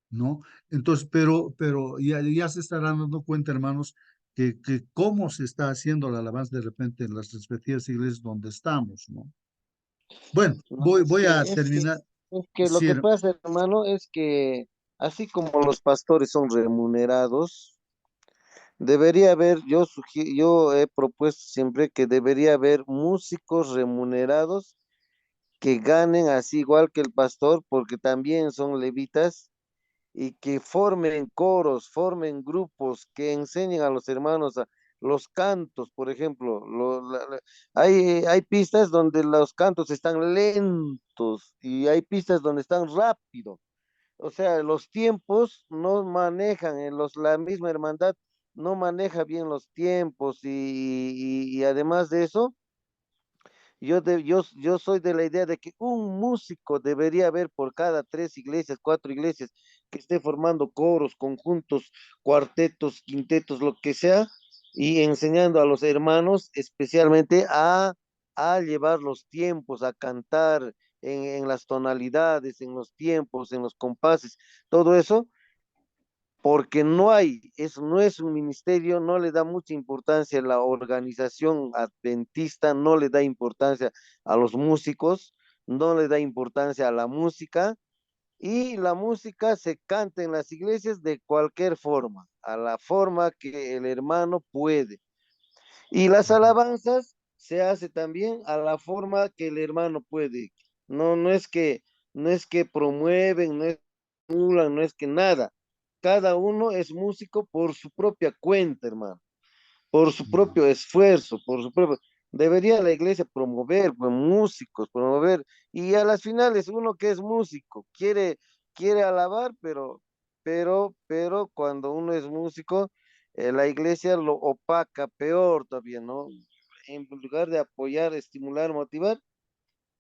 ¿no? Entonces, pero ya se estarán dando cuenta, hermanos, que cómo se está haciendo la alabanza de repente en las respectivas iglesias donde estamos, ¿no? Bueno, No, voy a terminar. es que lo Sí, que pasa, hermano, es que así como los pastores son remunerados, debería haber, yo he propuesto siempre que debería haber músicos remunerados que ganen así igual que el pastor, porque también son levitas, y que formen coros, formen grupos, que enseñen a los hermanos los cantos, por ejemplo. Hay pistas donde los cantos están lentos y hay pistas donde están rápidos. O sea, los tiempos no manejan, la misma hermandad no maneja bien los tiempos y además de eso, yo soy de la idea de que un músico debería haber por cada 3 iglesias, 4 iglesias, que esté formando coros, conjuntos, cuartetos, quintetos, lo que sea, y enseñando a los hermanos especialmente a llevar los tiempos, a cantar en las tonalidades, en los tiempos, en los compases, todo eso porque eso no es un ministerio, no le da mucha importancia a la organización adventista, no le da importancia a los músicos, no le da importancia a la música, y la música se canta en las iglesias de cualquier forma, a la forma que el hermano puede. Y las alabanzas se hace también a la forma que el hermano puede. No es que promueven, no es que anulan, no es que nada. Cada uno es músico por su propia cuenta, hermano, por su propio esfuerzo, por su propio. Debería la iglesia promover, pues, músicos, promover, y a las finales uno que es músico quiere alabar, pero cuando uno es músico, la iglesia lo opaca peor todavía, ¿no? En lugar de apoyar, estimular, motivar,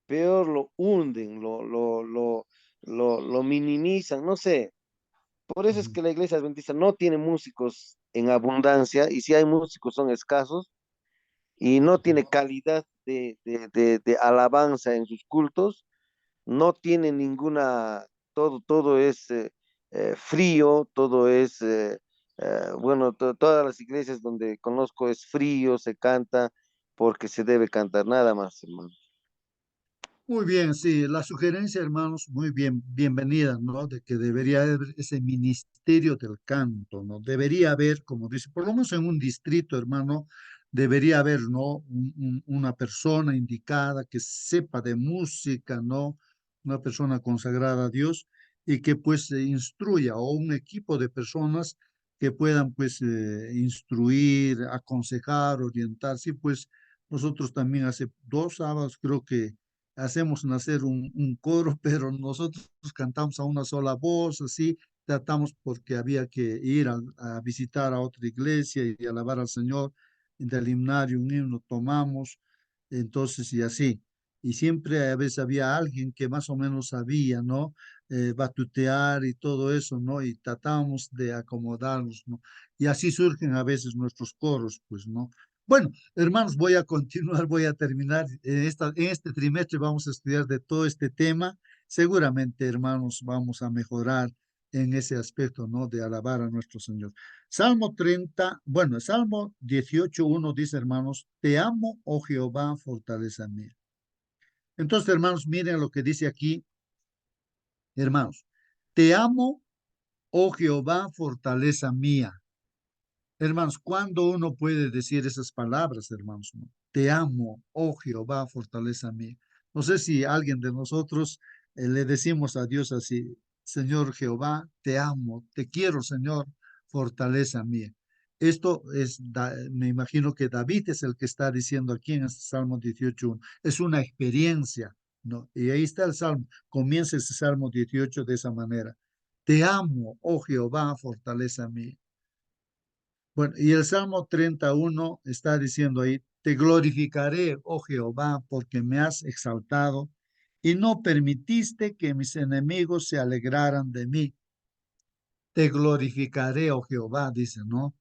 peor lo hunden, lo minimizan, no sé. Por eso es Ujú. que la iglesia adventista no tiene músicos en abundancia, y si hay músicos son escasos, y no tiene calidad de alabanza en sus cultos, no tiene ninguna, todo es frío, todo es, bueno, todas las iglesias donde conozco es frío, se canta porque se debe cantar, nada más, hermano. Muy bien, sí, la sugerencia, hermanos, muy bien, bienvenida, ¿no? De que debería haber ese ministerio del canto, ¿no? Debería haber, como dice, por lo menos en un distrito, hermano, debería haber, ¿no? Una persona indicada que sepa de música, ¿no? Una persona consagrada a Dios y que pues instruya, o un equipo de personas que puedan pues instruir, aconsejar, orientar. Sí, pues nosotros también hace 2 sábados creo que hacemos nacer un coro, pero nosotros cantamos a una sola voz, así tratamos porque había que ir a visitar a otra iglesia y alabar al Señor, del himnario un himno tomamos, entonces y así. Y siempre a veces había alguien que más o menos sabía, ¿no? Batutear y todo eso, ¿no? Y tratábamos de acomodarnos, ¿no? Y así surgen a veces nuestros coros, pues, ¿no? Bueno, hermanos, voy a continuar, voy a terminar. En este trimestre vamos a estudiar de todo este tema. Seguramente, hermanos, vamos a mejorar en ese aspecto, ¿no? De alabar a nuestro Señor. Salmo 30, bueno, Salmo 18:1 dice, hermanos, te amo, oh Jehová, fortaleza mía. Entonces, hermanos, miren lo que dice aquí, hermanos. Te amo, oh Jehová, fortaleza mía. Hermanos, ¿cuándo uno puede decir esas palabras, hermanos? ¿No? Te amo, oh Jehová, fortaleza mía. No sé si alguien de nosotros le decimos a Dios así, Señor Jehová, te amo, te quiero, Señor, fortaleza mía. Esto es, me imagino que David es el que está diciendo aquí en este Salmo 18:1. Es una experiencia, ¿no? Y ahí está el Salmo. Comienza este Salmo 18 de esa manera. Te amo, oh Jehová, fortaleza mía. Bueno, y el Salmo 31 está diciendo ahí, te glorificaré, oh Jehová, porque me has exaltado y no permitiste que mis enemigos se alegraran de mí. Te glorificaré, oh Jehová, dice, ¿no?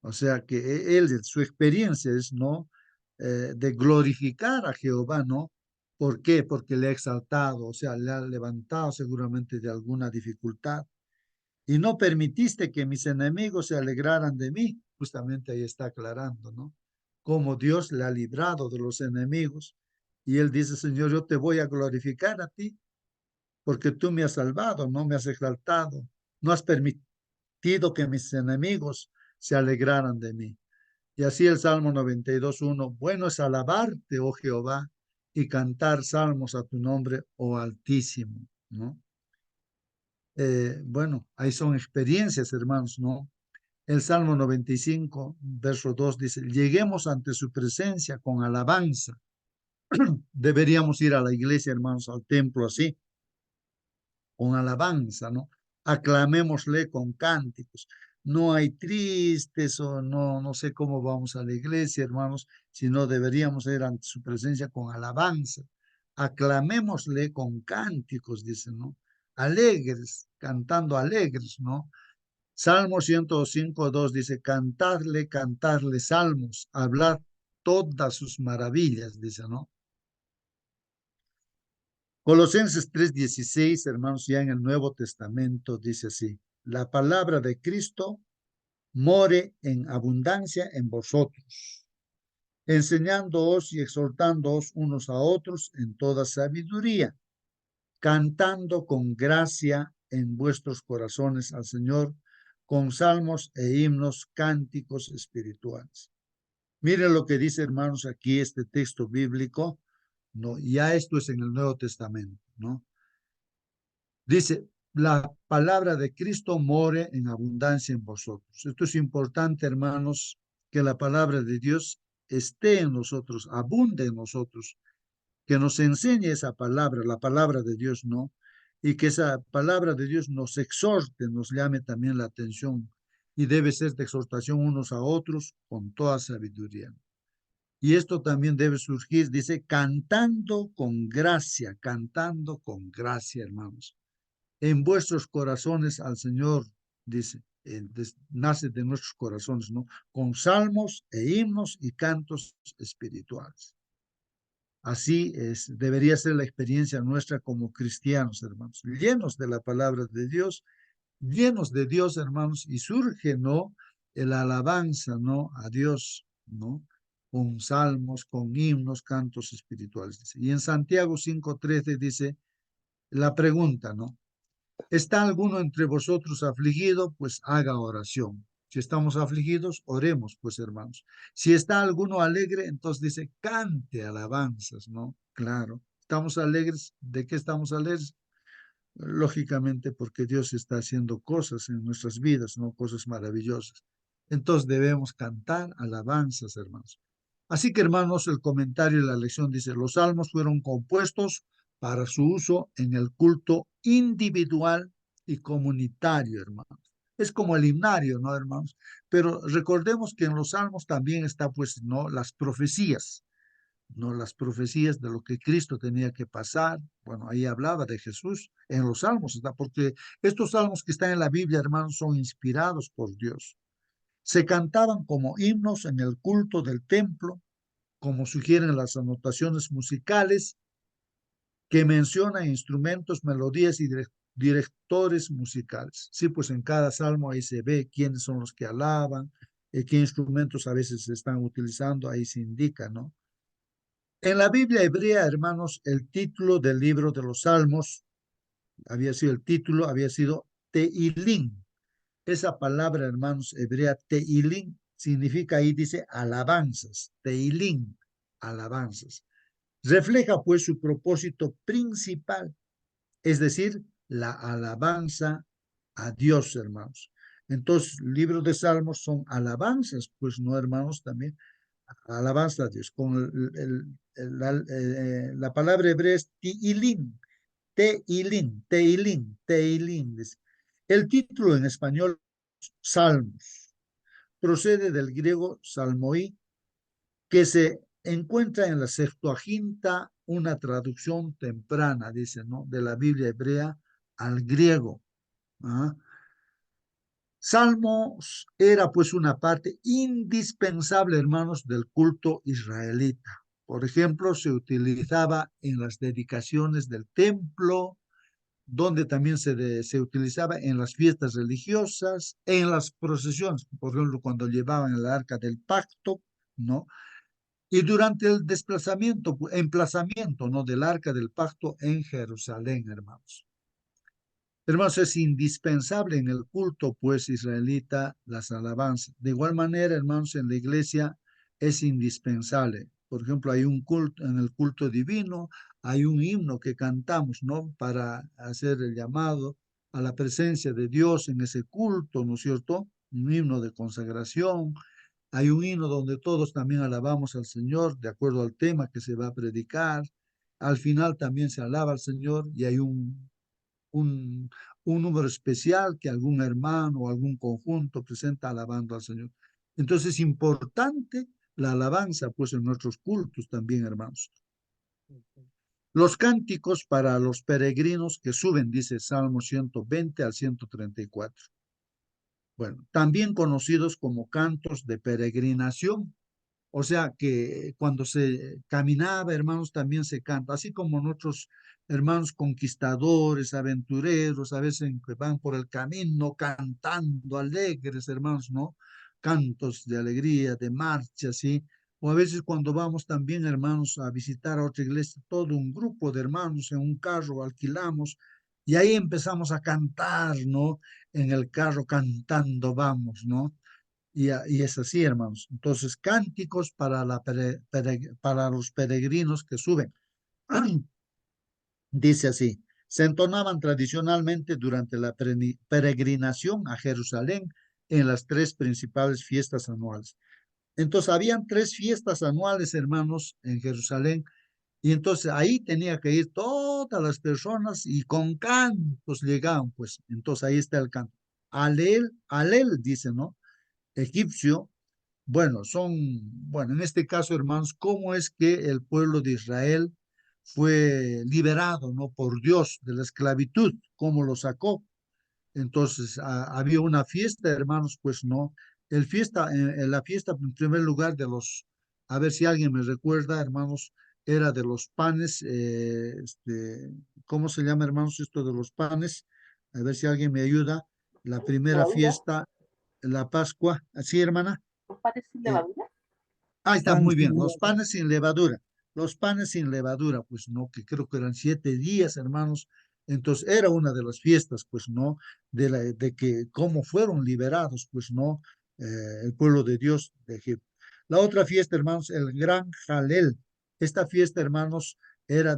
O sea que él, su experiencia es, ¿no? De glorificar a Jehová, ¿no? ¿Por qué? Porque le ha exaltado, o sea, le ha levantado seguramente de alguna dificultad y no permitiste que mis enemigos se alegraran de mí. Justamente ahí está aclarando, ¿no? Cómo Dios le ha librado de los enemigos. Y él dice, Señor, yo te voy a glorificar a ti, porque tú me has salvado, no me has exaltado, no has permitido que mis enemigos se alegraran de mí. Y así el Salmo 92:1, bueno es alabarte, oh Jehová, y cantar salmos a tu nombre, oh Altísimo, ¿no? Bueno, ahí son experiencias, hermanos, ¿no? El Salmo 95, verso 2 dice, lleguemos ante su presencia con alabanza. Deberíamos ir a la iglesia, hermanos, al templo así, con alabanza, ¿no? Aclamémosle con cánticos. No hay tristes o no, no sé cómo vamos a la iglesia, hermanos, sino deberíamos ir ante su presencia con alabanza. Aclamémosle con cánticos, dice, ¿no? Alegres, cantando alegres, ¿no? Salmo 105:2 dice, cantarle, cantarle salmos, hablar todas sus maravillas, dice, ¿no? Colosenses 3:16, hermanos, ya en el Nuevo Testamento dice así, la palabra de Cristo more en abundancia en vosotros, enseñándoos y exhortándoos unos a otros en toda sabiduría, cantando con gracia en vuestros corazones al Señor, con salmos e himnos, cánticos espirituales. Miren lo que dice, hermanos, aquí este texto bíblico, ¿no? Ya esto es en el Nuevo Testamento, ¿no? Dice, la palabra de Cristo more en abundancia en vosotros. Esto es importante, hermanos, que la palabra de Dios esté en nosotros, abunde en nosotros, que nos enseñe esa palabra, la palabra de Dios, ¿no? Y que esa palabra de Dios nos exhorte, nos llame también la atención y debe ser de exhortación unos a otros con toda sabiduría. Y esto también debe surgir, dice, cantando con gracia, hermanos. En vuestros corazones al Señor, dice, nace de nuestros corazones, ¿no? Con salmos e himnos y cantos espirituales. Así es, debería ser la experiencia nuestra como cristianos, hermanos, llenos de la palabra de Dios, llenos de Dios, hermanos, y surge, ¿no? El alabanza, ¿no? A Dios, ¿no? Con salmos, con himnos, cantos espirituales. Dice. Y en Santiago 5:13 dice la pregunta, ¿no? ¿Está alguno entre vosotros afligido? Pues haga oración. Si estamos afligidos, oremos, pues hermanos. Si está alguno alegre, entonces dice, cante alabanzas, ¿no? Claro. ¿Estamos alegres? ¿De qué estamos alegres? Lógicamente porque Dios está haciendo cosas en nuestras vidas, ¿no? Cosas maravillosas. Entonces debemos cantar alabanzas, hermanos. Así que, hermanos, el comentario de la lección dice, los salmos fueron compuestos para su uso en el culto individual y comunitario, hermanos. Es como el himnario, ¿no, hermanos? Pero recordemos que en los salmos también está, pues, ¿no? Las profecías, ¿no? Las profecías de lo que Cristo tenía que pasar. Bueno, ahí hablaba de Jesús en los salmos, ¿está? Porque estos salmos que están en la Biblia, hermanos, son inspirados por Dios. Se cantaban como himnos en el culto del templo, como sugieren las anotaciones musicales que mencionan instrumentos, melodías y directores musicales. Sí, pues en cada salmo ahí se ve quiénes son los que alaban, qué instrumentos a veces se están utilizando, ahí se indica, ¿no? En la Biblia hebrea, hermanos, el título del libro de los Salmos había sido Tehilim. Esa palabra, hermanos, hebrea Tehilim significa, ahí dice alabanzas, Tehilim, alabanzas. Refleja pues su propósito principal, es decir, la alabanza a Dios, hermanos. Entonces, libros de Salmos son alabanzas, pues no, hermanos, también alabanza a Dios. Con la palabra hebrea es Tehilim, Tehilim, Tehilim, Tehilim. El título en español, Salmos, procede del griego salmoí, que se encuentra en la Septuaginta, una traducción temprana, dice, ¿no? De la Biblia hebrea al griego. ¿Ah? Salmos era pues una parte indispensable, hermanos, del culto israelita. Por ejemplo, se utilizaba en las dedicaciones del templo, donde también se utilizaba en las fiestas religiosas, en las procesiones, por ejemplo, cuando llevaban el arca del pacto, ¿no? Y durante el emplazamiento, ¿no? Del arca del pacto en Jerusalén, hermanos. Hermanos, es indispensable en el culto, pues, israelita, las alabanzas. De igual manera, hermanos, en la iglesia es indispensable. Por ejemplo, hay un culto, en el culto divino, hay un himno que cantamos, ¿no? Para hacer el llamado a la presencia de Dios en ese culto, ¿no es cierto? Un himno de consagración. Hay un himno donde todos también alabamos al Señor de acuerdo al tema que se va a predicar. Al final también se alaba al Señor y hay un, un número especial que algún hermano o algún conjunto presenta alabando al Señor. Entonces es importante la alabanza, pues en nuestros cultos también, hermanos. Los cánticos para los peregrinos que suben, dice Salmo 120 al 134. Bueno, también conocidos como cantos de peregrinación. O sea que cuando se caminaba, hermanos, también se canta, así como nuestros hermanos conquistadores, aventureros, a veces que van por el camino cantando alegres, hermanos, ¿no? Cantos de alegría, de marcha, ¿sí? O a veces cuando vamos también, hermanos, a visitar a otra iglesia, todo un grupo de hermanos en un carro alquilamos y ahí empezamos a cantar, ¿no? En el carro cantando vamos, ¿no? Y es así, hermanos. Entonces, cánticos para, para los peregrinos que suben. Dice así, se entonaban tradicionalmente durante la peregrinación a Jerusalén en las tres principales fiestas anuales. Entonces, habían 3 fiestas anuales, hermanos, en Jerusalén, y entonces ahí tenía que ir todas las personas y con cantos llegaban, pues. Entonces ahí está el canto. Alel, Alel, dice, ¿no? Egipcio. Bueno, bueno, en este caso, hermanos, ¿cómo es que el pueblo de Israel fue liberado, ¿no? Por Dios de la esclavitud? ¿Cómo lo sacó? Entonces, había una fiesta, hermanos, pues no. La fiesta, en primer lugar, a ver si alguien me recuerda, hermanos, era de los panes, ¿cómo se llama, hermanos, esto de los panes? A ver si alguien me ayuda. La primera ¿Levadura? fiesta, la Pascua, ¿así, hermana? ¿Los panes sin Eh, levadura? Ahí está, Pan muy sin bien. Los levadura. panes sin levadura. Los panes sin levadura, pues no, que creo que eran 7 días, hermanos. Entonces era una de las fiestas, pues no, de que cómo fueron liberados, pues no, el pueblo de Dios de Egipto. La otra fiesta, hermanos, el Gran Jalel. Esta fiesta, hermanos, era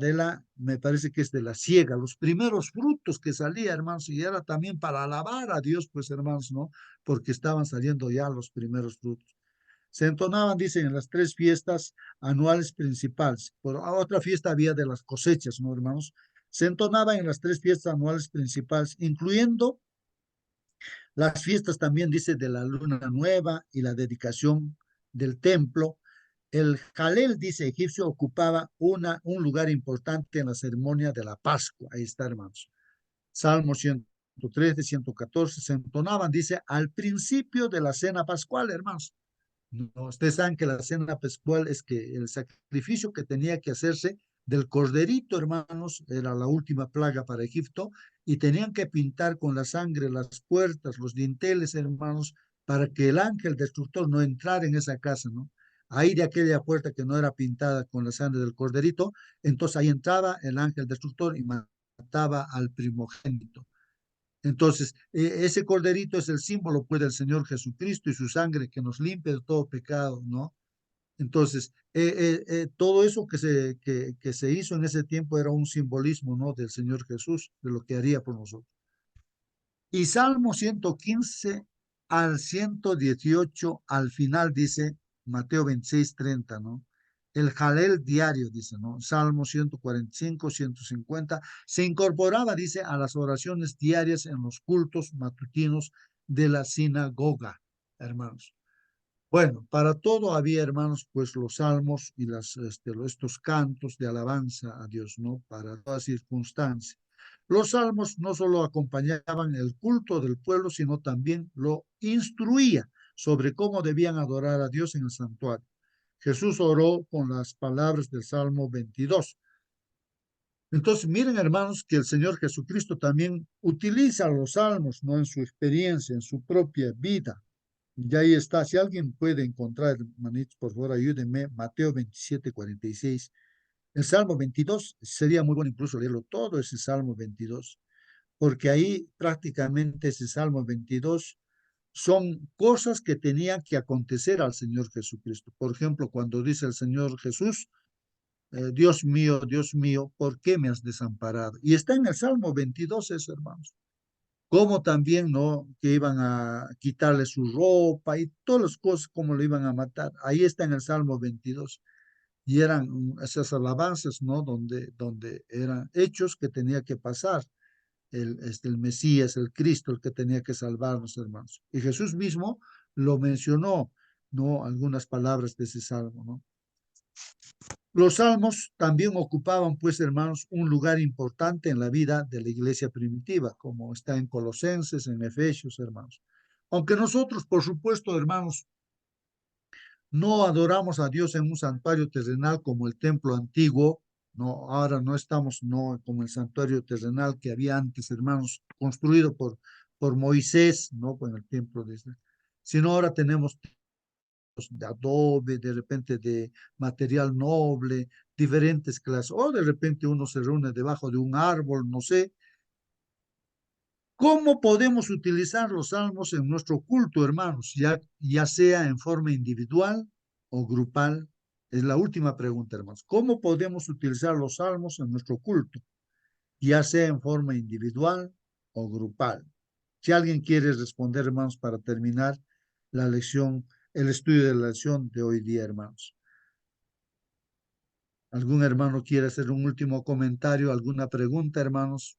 me parece que es de la siega, los primeros frutos que salía, hermanos, y era también para alabar a Dios, pues, hermanos, ¿no? Porque estaban saliendo ya los primeros frutos. Se entonaban, dicen, en las 3 fiestas anuales principales. Por otra fiesta había de las cosechas, ¿no, hermanos? Se entonaban en las 3 fiestas anuales principales, incluyendo las fiestas también, dice, de la luna nueva y la dedicación del templo. El Jalel, dice egipcio, ocupaba un lugar importante en la ceremonia de la Pascua. Ahí está, hermanos. Salmo 113, 114, se entonaban, dice, al principio de la cena pascual, hermanos. No, ustedes saben que la cena pascual es que el sacrificio que tenía que hacerse del corderito, hermanos, era la última plaga para Egipto, y tenían que pintar con la sangre las puertas, los dinteles, hermanos, para que el ángel destructor no entrara en esa casa, ¿no? Ahí de aquella puerta que no era pintada con la sangre del corderito, entonces ahí entraba el ángel destructor y mataba al primogénito. Entonces, ese corderito es el símbolo, pues, del Señor Jesucristo y su sangre que nos limpia de todo pecado, ¿no? Entonces, todo eso que se hizo en ese tiempo era un simbolismo, ¿no? Del Señor Jesús, de lo que haría por nosotros. Y Salmo 115 al 118, al final dice, Mateo 26:30, ¿no? El Jalel diario, dice, ¿no? Salmo 145, 150, se incorporaba, dice, a las oraciones diarias en los cultos matutinos de la sinagoga, hermanos. Bueno, para todo había, hermanos, pues los salmos y estos cantos de alabanza a Dios, ¿no? Para toda circunstancia. Los salmos no solo acompañaban el culto del pueblo, sino también lo instruía sobre cómo debían adorar a Dios en el santuario. Jesús oró con las palabras del Salmo 22. Entonces, miren, hermanos, que el Señor Jesucristo también utiliza los salmos, ¿no? En su experiencia, en su propia vida. Y ahí está. Si alguien puede encontrar, hermanitos, por favor, ayúdenme. Mateo 27:46. El Salmo 22, sería muy bueno incluso leerlo todo, ese Salmo 22, porque ahí prácticamente ese Salmo 22 son cosas que tenían que acontecer al Señor Jesucristo. Por ejemplo, cuando dice el Señor Jesús, Dios mío, ¿por qué me has desamparado? Y está en el Salmo 22 eso, hermanos. Como también, ¿no? Que iban a quitarle su ropa y todas las cosas, como lo iban a matar. Ahí está en el Salmo 22. Y eran esas alabanzas, ¿no? Donde eran hechos que tenía que pasar el Mesías, el Cristo, el que tenía que salvarnos, hermanos. Y Jesús mismo lo mencionó, ¿no? Algunas palabras de ese salmo, ¿no? Los salmos también ocupaban, pues, hermanos, un lugar importante en la vida de la iglesia primitiva, como está en Colosenses, en Efesios, hermanos. Aunque nosotros, por supuesto, hermanos, no adoramos a Dios en un santuario terrenal como el templo antiguo, no, ahora no estamos no como el santuario terrenal que había antes, hermanos, construido por Moisés, no con el templo de Israel, sino ahora tenemos de adobe, de repente de material noble, diferentes clases, o de repente uno se reúne debajo de un árbol, no sé. ¿Cómo podemos utilizar los salmos en nuestro culto, hermanos? Ya sea en forma individual o grupal. Es la última pregunta, hermanos. ¿Cómo podemos utilizar los salmos en nuestro culto? Ya sea en forma individual o grupal. Si alguien quiere responder, hermanos, para terminar la lección el estudio de la lección de hoy día, hermanos. ¿Algún hermano quiere hacer un último comentario, alguna pregunta, hermanos?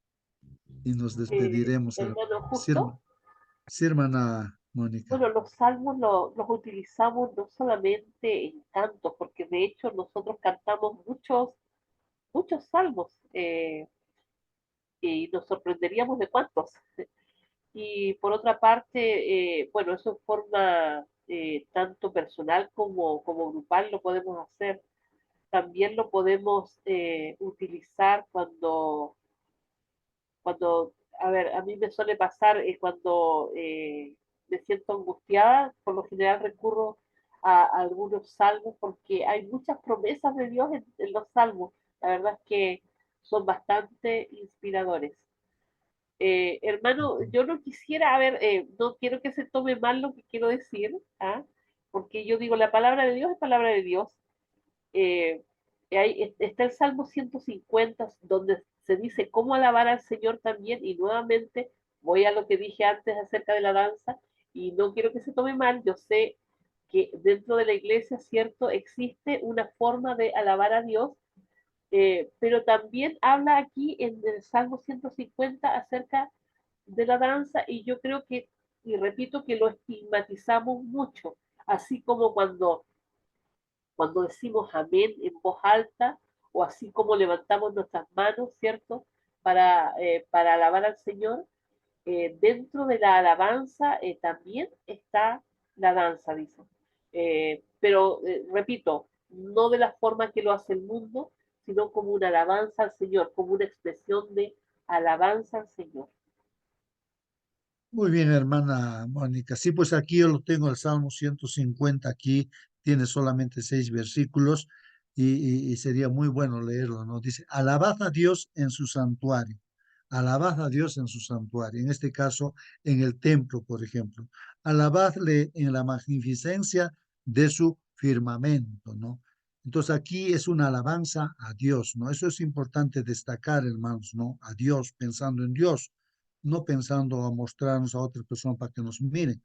Y nos despediremos. Hermano, Sí, justo, sí, hermana Mónica. bueno, los salmos los utilizamos no solamente en cantos, porque de hecho nosotros cantamos muchos salmos y nos sorprenderíamos de cuántos. Y por otra parte, bueno, eso en forma tanto personal como grupal lo podemos hacer. También lo podemos utilizar cuando, a ver, a mí me suele pasar cuando me siento angustiada, por lo general recurro a algunos salmos porque hay muchas promesas de Dios en los salmos. La verdad es que son bastante inspiradores. Hermano, yo no quisiera, a ver, no quiero que se tome mal lo que quiero decir, ¿ah? Porque yo digo, la palabra de Dios es palabra de Dios. Eh, está el Salmo 150, donde se dice cómo alabar al Señor también, y nuevamente voy a lo que dije antes acerca de la danza, y no quiero que se tome mal, yo sé que dentro de la iglesia, cierto, existe una forma de alabar a Dios, pero también habla aquí en el Salmo 150 acerca de la danza y yo creo que, y repito, que lo estigmatizamos mucho, así como cuando decimos amén en voz alta o así como levantamos nuestras manos, ¿cierto? Para alabar al Señor, dentro de la alabanza también está la danza, dice. Pero, repito, no de la forma que lo hace el mundo, sino como una alabanza al Señor, como una expresión de alabanza al Señor. Muy bien, hermana Mónica. Sí, pues aquí yo lo tengo, el Salmo 150, aquí tiene solamente 6 versículos y sería muy bueno leerlo, ¿no? Dice, alabad a Dios en su santuario, alabad a Dios en su santuario, en este caso en el templo, por ejemplo, alabadle en la magnificencia de su firmamento, ¿no? Entonces aquí es una alabanza a Dios, ¿no? Eso es importante destacar, hermanos, ¿no? A Dios, pensando en Dios, no pensando a mostrarnos a otra persona para que nos miren.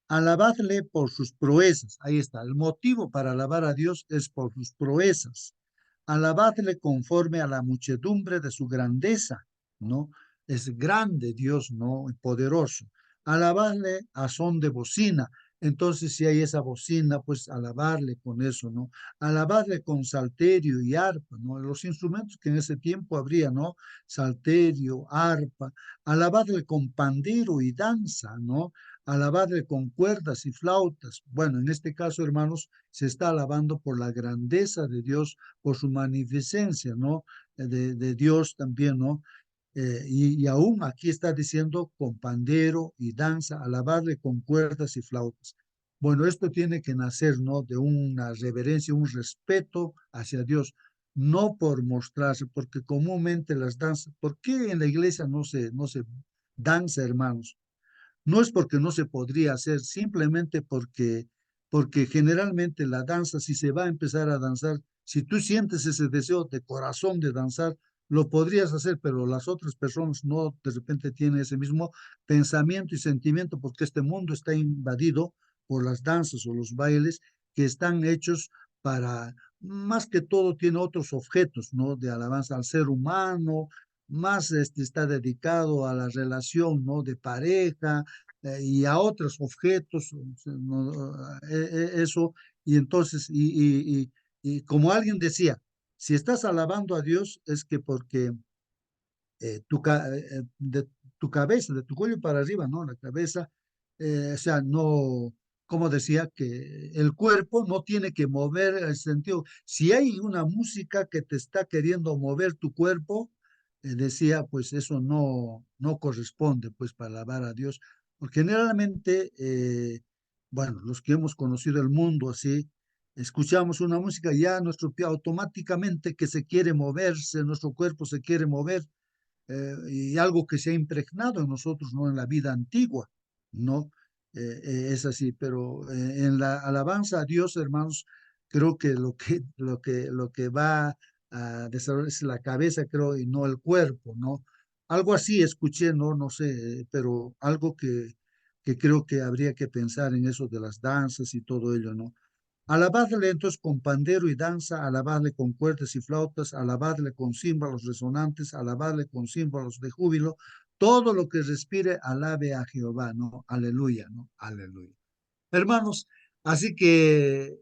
Alabadle por sus proezas. Ahí está. El motivo para alabar a Dios es por sus proezas. Alabadle conforme a la muchedumbre de su grandeza, ¿no? Es grande Dios, ¿no? Poderoso. Alabadle a son de bocina. Entonces, si hay esa bocina, pues alabarle con eso, ¿no? Alabarle con salterio y arpa, ¿no? Los instrumentos que en ese tiempo habría, ¿no? Salterio, arpa. Alabadle con pandero y danza, ¿no? Alabarle con cuerdas y flautas. Bueno, en este caso, hermanos, se está alabando por la grandeza de Dios, por su magnificencia, ¿no? De Dios también, ¿no? Y aún aquí está diciendo con pandero y danza, alabarle con cuerdas y flautas. Bueno, esto tiene que nacer, ¿no? De una reverencia, un respeto hacia Dios, no por mostrarse, porque comúnmente las danzas, ¿por qué en la iglesia no se danza, hermanos? No es porque no se podría hacer, simplemente porque generalmente la danza, si se va a empezar a danzar, si tú sientes ese deseo de corazón de danzar, lo podrías hacer, pero las otras personas no de repente tienen ese mismo pensamiento y sentimiento, porque este mundo está invadido por las danzas o los bailes que están hechos para, más que todo, tiene otros objetos, ¿no? De alabanza al ser humano, más está dedicado a la relación, ¿no? De pareja, y a otros objetos, o sea, eso, y entonces, y como alguien decía, si estás alabando a Dios es que porque de tu cabeza, de tu cuello para arriba, ¿no? La cabeza, o sea, no, como decía, que el cuerpo no tiene que mover el sentido. Si hay una música que te está queriendo mover tu cuerpo, decía, pues eso no corresponde, pues, para alabar a Dios. Porque generalmente, bueno, los que hemos conocido el mundo así, escuchamos una música, ya nuestro pie automáticamente que se quiere moverse, nuestro cuerpo se quiere mover, y algo que se ha impregnado en nosotros, ¿no? En la vida antigua, ¿no? Es así, pero en la alabanza a Dios, hermanos, creo que lo que va a desarrollar es la cabeza, creo, y no el cuerpo, ¿no? Algo así escuché, no sé, pero algo que creo que habría que pensar en eso de las danzas y todo ello, ¿no? Alabadle entonces con pandero y danza, alabadle con cuerdas y flautas, alabadle con címbalos resonantes, alabadle con címbalos de júbilo, todo lo que respire, alabe a Jehová, ¿no? Aleluya, ¿no? Aleluya. Hermanos, así que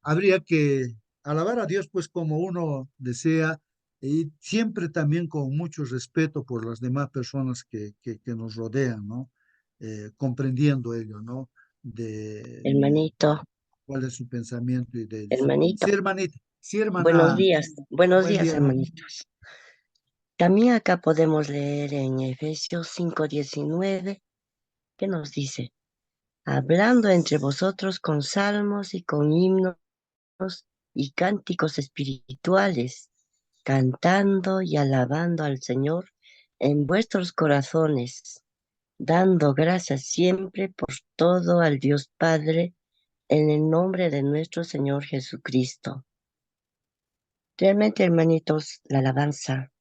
habría que alabar a Dios pues como uno desea y siempre también con mucho respeto por las demás personas que nos rodean, ¿no? Comprendiendo ello, ¿no? De Hermanito, cuál es su pensamiento y de ellos. Sí, hermanito, hermanita, sí, hermana, buenos buen días, día, hermano. hermanitos. También acá podemos leer en Efesios 5:19, que nos dice, hablando entre vosotros con salmos y con himnos y cánticos espirituales, cantando y alabando al Señor en vuestros corazones, dando gracias siempre por todo al Dios Padre, en el nombre de nuestro Señor Jesucristo. Realmente, hermanitos, la alabanza,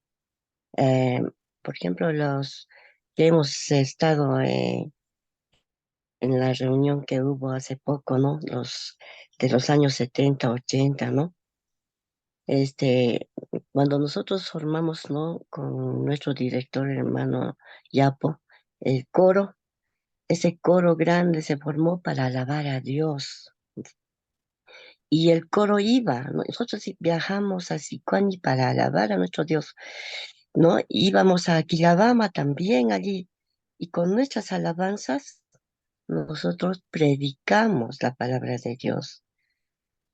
eh, por ejemplo, los que hemos estado en la reunión que hubo hace poco, ¿no? Los de los años 70, 80, ¿no? Este, cuando nosotros formamos, ¿no? Con nuestro director, hermano Yapo, el coro, ese coro grande se formó para alabar a Dios. Y el coro iba, ¿no? Nosotros sí viajamos a Sicuani para alabar a nuestro Dios, ¿no? Íbamos a Quilabama también allí. Y con nuestras alabanzas, nosotros predicamos la palabra de Dios.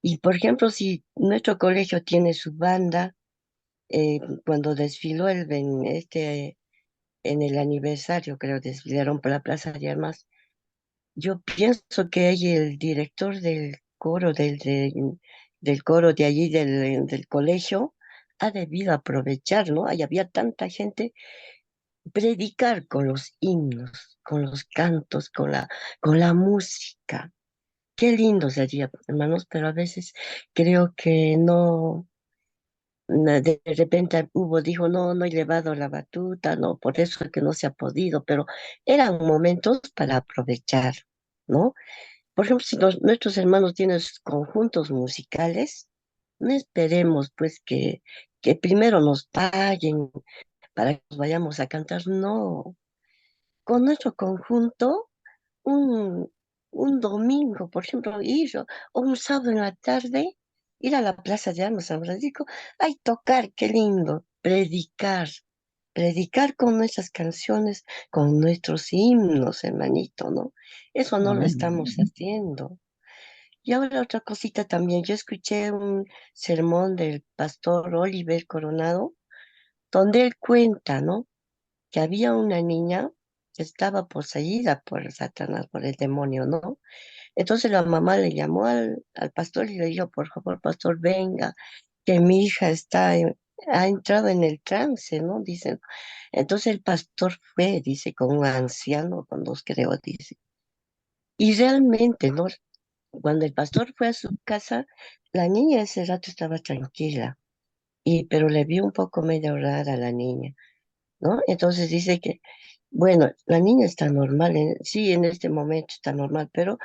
Y por ejemplo, si nuestro colegio tiene su banda, cuando desfiló en el aniversario, creo, desfilaron por la Plaza de Armas, yo pienso que ahí el director del coro, del coro de allí, del colegio, ha debido aprovechar, ¿no? Ahí había tanta gente, predicar con los himnos, con los cantos, con la música. Qué lindo sería, hermanos, pero a veces creo que no, de repente dijo, no, no he llevado la batuta, no, por eso es que no se ha podido, pero eran momentos para aprovechar, ¿no? Por ejemplo, si nuestros hermanos tienen sus conjuntos musicales, no esperemos pues que primero nos paguen para que nos vayamos a cantar, no. Con nuestro conjunto, un, un domingo, por ejemplo, o un sábado en la tarde, ir a la Plaza de Armas San Francisco, ay, tocar, qué lindo, predicar con nuestras canciones, con nuestros himnos, hermanito, ¿no? Eso no lo Amén. estamos haciendo. Y ahora otra cosita también, yo escuché un sermón del pastor Oliver Coronado, donde él cuenta, ¿no? Que había una niña que estaba poseída por Satanás, por el demonio, ¿no? Entonces la mamá le llamó al pastor y le dijo, por favor, pastor, venga, que mi hija ha entrado en el trance, ¿no? Dicen. Entonces el pastor fue, dice, con un anciano, con dos creo, dice. Y realmente, ¿no? Cuando el pastor fue a su casa, la niña ese rato estaba tranquila, pero le vio un poco medio rara a la niña, ¿no? Entonces dice que, bueno, la niña está normal, sí, en este momento está normal, pero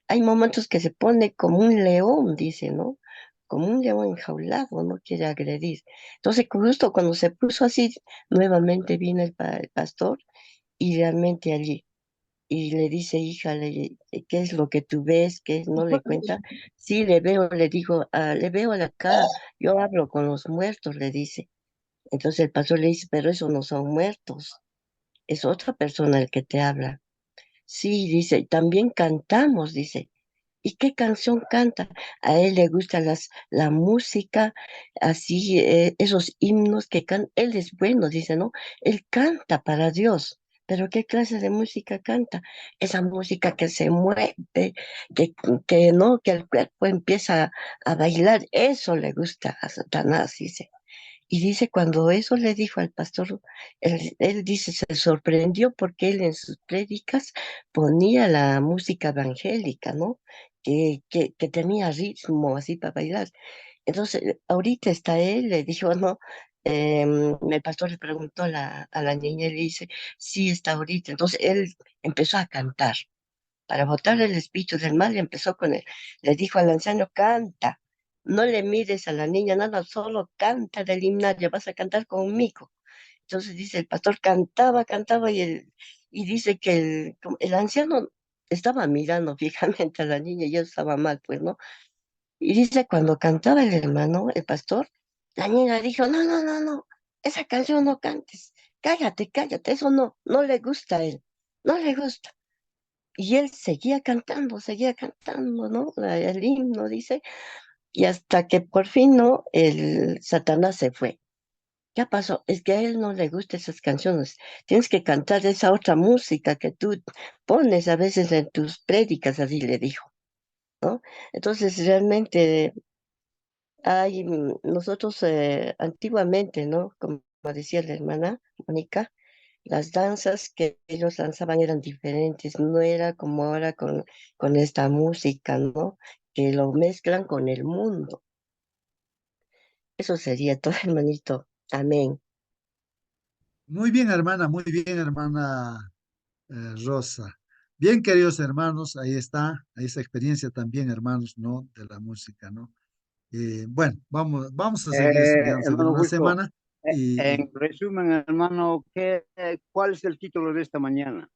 hay momentos que se pone como un león, dice, ¿no? Como un león enjaulado, no quiere agredir. Entonces, justo cuando se puso así, nuevamente vino el pastor y realmente allí. Y le dice, hija, ¿qué es lo que tú ves? ¿Qué es? No le cuenta. Sí, le veo, le digo, le veo acá, yo hablo con los muertos, le dice. Entonces el pastor le dice, pero esos no son muertos, es otra persona el que te habla. Sí, dice, también cantamos, dice. ¿Y qué canción canta? A él le gusta la música, así, esos himnos que canta. Él es bueno, dice, ¿no? Él canta para Dios. Pero ¿qué clase de música canta? Esa música que se mueve, que, que no, que el cuerpo empieza a bailar. Eso le gusta a Satanás, dice. Y dice, cuando eso le dijo al pastor, él dice, se sorprendió porque él en sus prédicas ponía la música evangélica, ¿no? Que tenía ritmo así para bailar. Entonces, ahorita está él, le dijo, no, el pastor le preguntó a la niña y le dice, sí, está ahorita. Entonces, él empezó a cantar. para botar el espíritu del mal, empezó con él. Le dijo al anciano, canta, no le mires a la niña nada, solo canta del himnario, vas a cantar conmigo. Entonces dice, el pastor cantaba, cantaba y dice que el anciano estaba mirando fijamente a la niña y él estaba mal, pues, ¿no? Y dice, cuando cantaba el hermano, el pastor, la niña dijo, no, no, no, no, esa canción no cantes, cállate, cállate, eso no le gusta a él, no le gusta. Y él seguía cantando, ¿no? El himno, dice, y hasta que por fin, ¿no? El Satanás se fue. ¿Qué pasó? Es que a él no le gustan esas canciones. Tienes que cantar esa otra música que tú pones a veces en tus prédicas, así le dijo, ¿no? Entonces, realmente nosotros antiguamente, ¿no? Como decía la hermana Mónica, las danzas que ellos lanzaban eran diferentes, no era como ahora con esta música, ¿no? Que lo mezclan con el mundo. Eso sería todo, hermanito. Amén. Muy bien, hermana Rosa. Bien, queridos hermanos, ahí está, ahí esa experiencia también, hermanos, ¿no? De la música, ¿no? Bueno, vamos a seguir estudiando sobre Hermano una Justo, semana y en resumen, hermano, ¿cuál es el título de esta mañana?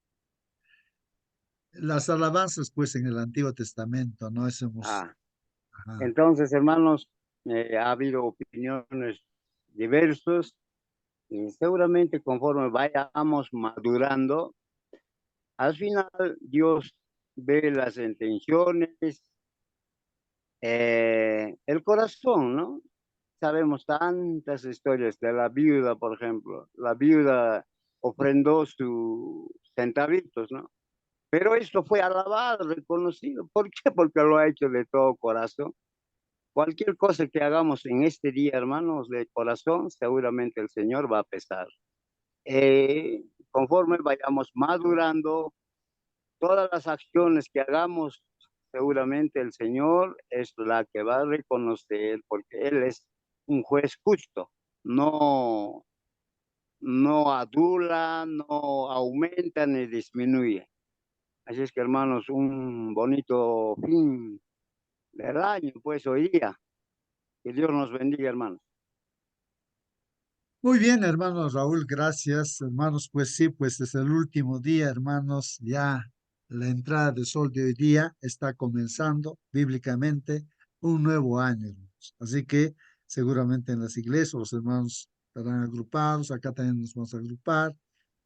las alabanzas, pues, en el Antiguo Testamento, ¿no? Eso hemos, Ah, ajá. entonces, hermanos, ha habido opiniones diversas y seguramente conforme vayamos madurando, al final Dios ve las intenciones, el corazón, ¿no? Sabemos tantas historias de la viuda, por ejemplo. La viuda ofrendó sus centavitos, ¿no? Pero esto fue alabado, reconocido. ¿Por qué? Porque lo ha hecho de todo corazón. Cualquier cosa que hagamos en este día, hermanos, de corazón, seguramente el Señor va a pesar. Conforme vayamos madurando, todas las acciones que hagamos, seguramente el Señor es la que va a reconocer, porque Él es un juez justo. No, no adula, no aumenta ni disminuye. Así es que, hermanos, un bonito fin del año, pues hoy día. Que Dios nos bendiga, hermanos. Muy bien, hermanos Raúl, gracias, hermanos. Pues sí, pues es el último día, hermanos. Ya la entrada de sol de hoy día está comenzando bíblicamente un nuevo año, hermanos. Así que seguramente en las iglesias los hermanos estarán agrupados, acá también nos vamos a agrupar.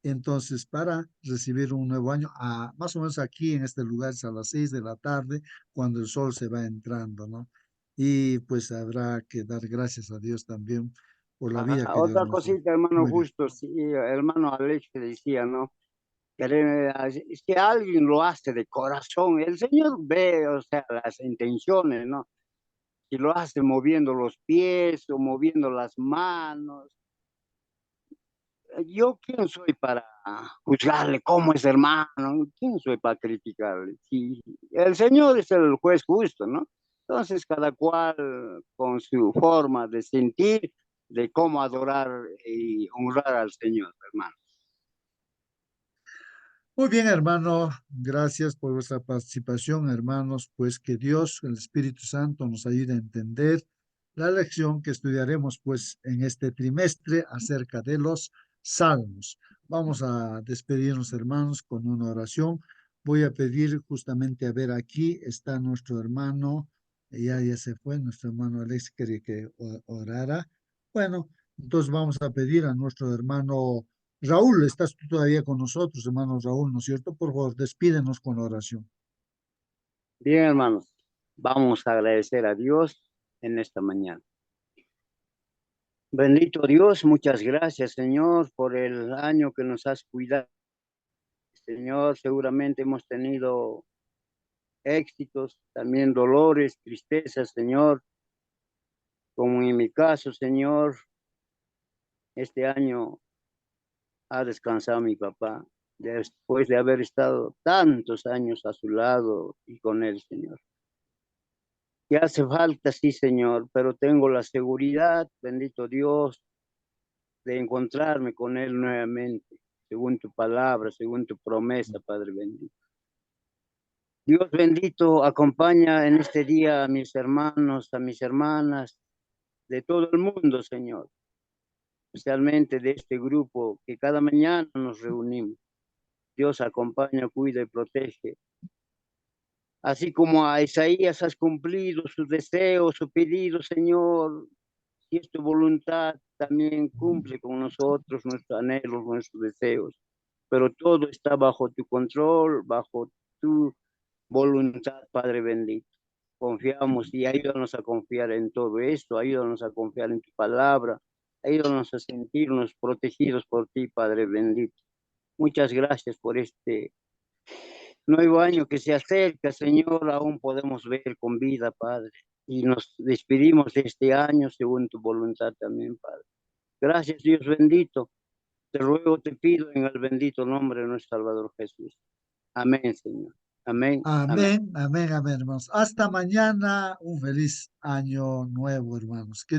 Entonces, para recibir un nuevo año, más o menos aquí en este lugar es a las 6 de la tarde, cuando el sol se va entrando, ¿no? Y pues habrá que dar gracias a Dios también por la vida que Dios Otra nos dio. cosita, hermano Muy bien. Justo, sí, hermano Alex que decía, ¿no? Es que alguien lo hace de corazón. El Señor ve, o sea, las intenciones, ¿no? Si lo hace moviendo los pies o moviendo las manos. Yo, ¿quién soy para juzgarle cómo es hermano? ¿Quién soy para criticarle? Si el Señor es el juez justo, ¿no? Entonces, cada cual con su forma de sentir, de cómo adorar y honrar al Señor, hermano. Muy bien, hermano. Gracias por vuestra participación, hermanos. Pues que Dios, el Espíritu Santo, nos ayude a entender la lección que estudiaremos, pues, en este trimestre acerca de los salmos. Vamos a despedirnos, hermanos, con una oración. Voy a pedir justamente, a ver, aquí está nuestro hermano, ya se fue, nuestro hermano Alex quería que orara. Bueno, entonces vamos a pedir a nuestro hermano Raúl, estás tú todavía con nosotros, hermano Raúl, ¿no es cierto? Por favor, despídenos con la oración. Bien, hermanos, vamos a agradecer a Dios en esta mañana. Bendito Dios, muchas gracias, Señor, por el año que nos has cuidado. Señor, seguramente hemos tenido éxitos, también dolores, tristezas, Señor, como en mi caso, Señor, este año ha descansado mi papá, después de haber estado tantos años a su lado y con él, Señor. Que hace falta, sí, Señor, pero tengo la seguridad, bendito Dios, de encontrarme con él nuevamente, según tu palabra, según tu promesa, Padre bendito. Dios bendito, acompaña en este día a mis hermanos, a mis hermanas, de todo el mundo, Señor, especialmente de este grupo que cada mañana nos reunimos. Dios acompaña, cuida y protege. Así como a Isaías has cumplido su deseo, su pedido, Señor, si es tu voluntad, también cumple con nosotros nuestros anhelos, nuestros deseos. Pero todo está bajo tu control, bajo tu voluntad, Padre bendito. Confiamos y ayúdanos a confiar en todo esto, ayúdanos a confiar en tu palabra, ayúdanos a sentirnos protegidos por ti, Padre bendito. Muchas gracias por este nuevo año que se acerca, Señor, aún podemos ver con vida, Padre. Y nos despedimos de este año según tu voluntad también, Padre. Gracias, Dios bendito. Te ruego, te pido en el bendito nombre de nuestro Salvador Jesús. Amén, Señor. Amén. Amén, amén, amén, hermanos. Hasta mañana. Un feliz año nuevo, hermanos. Que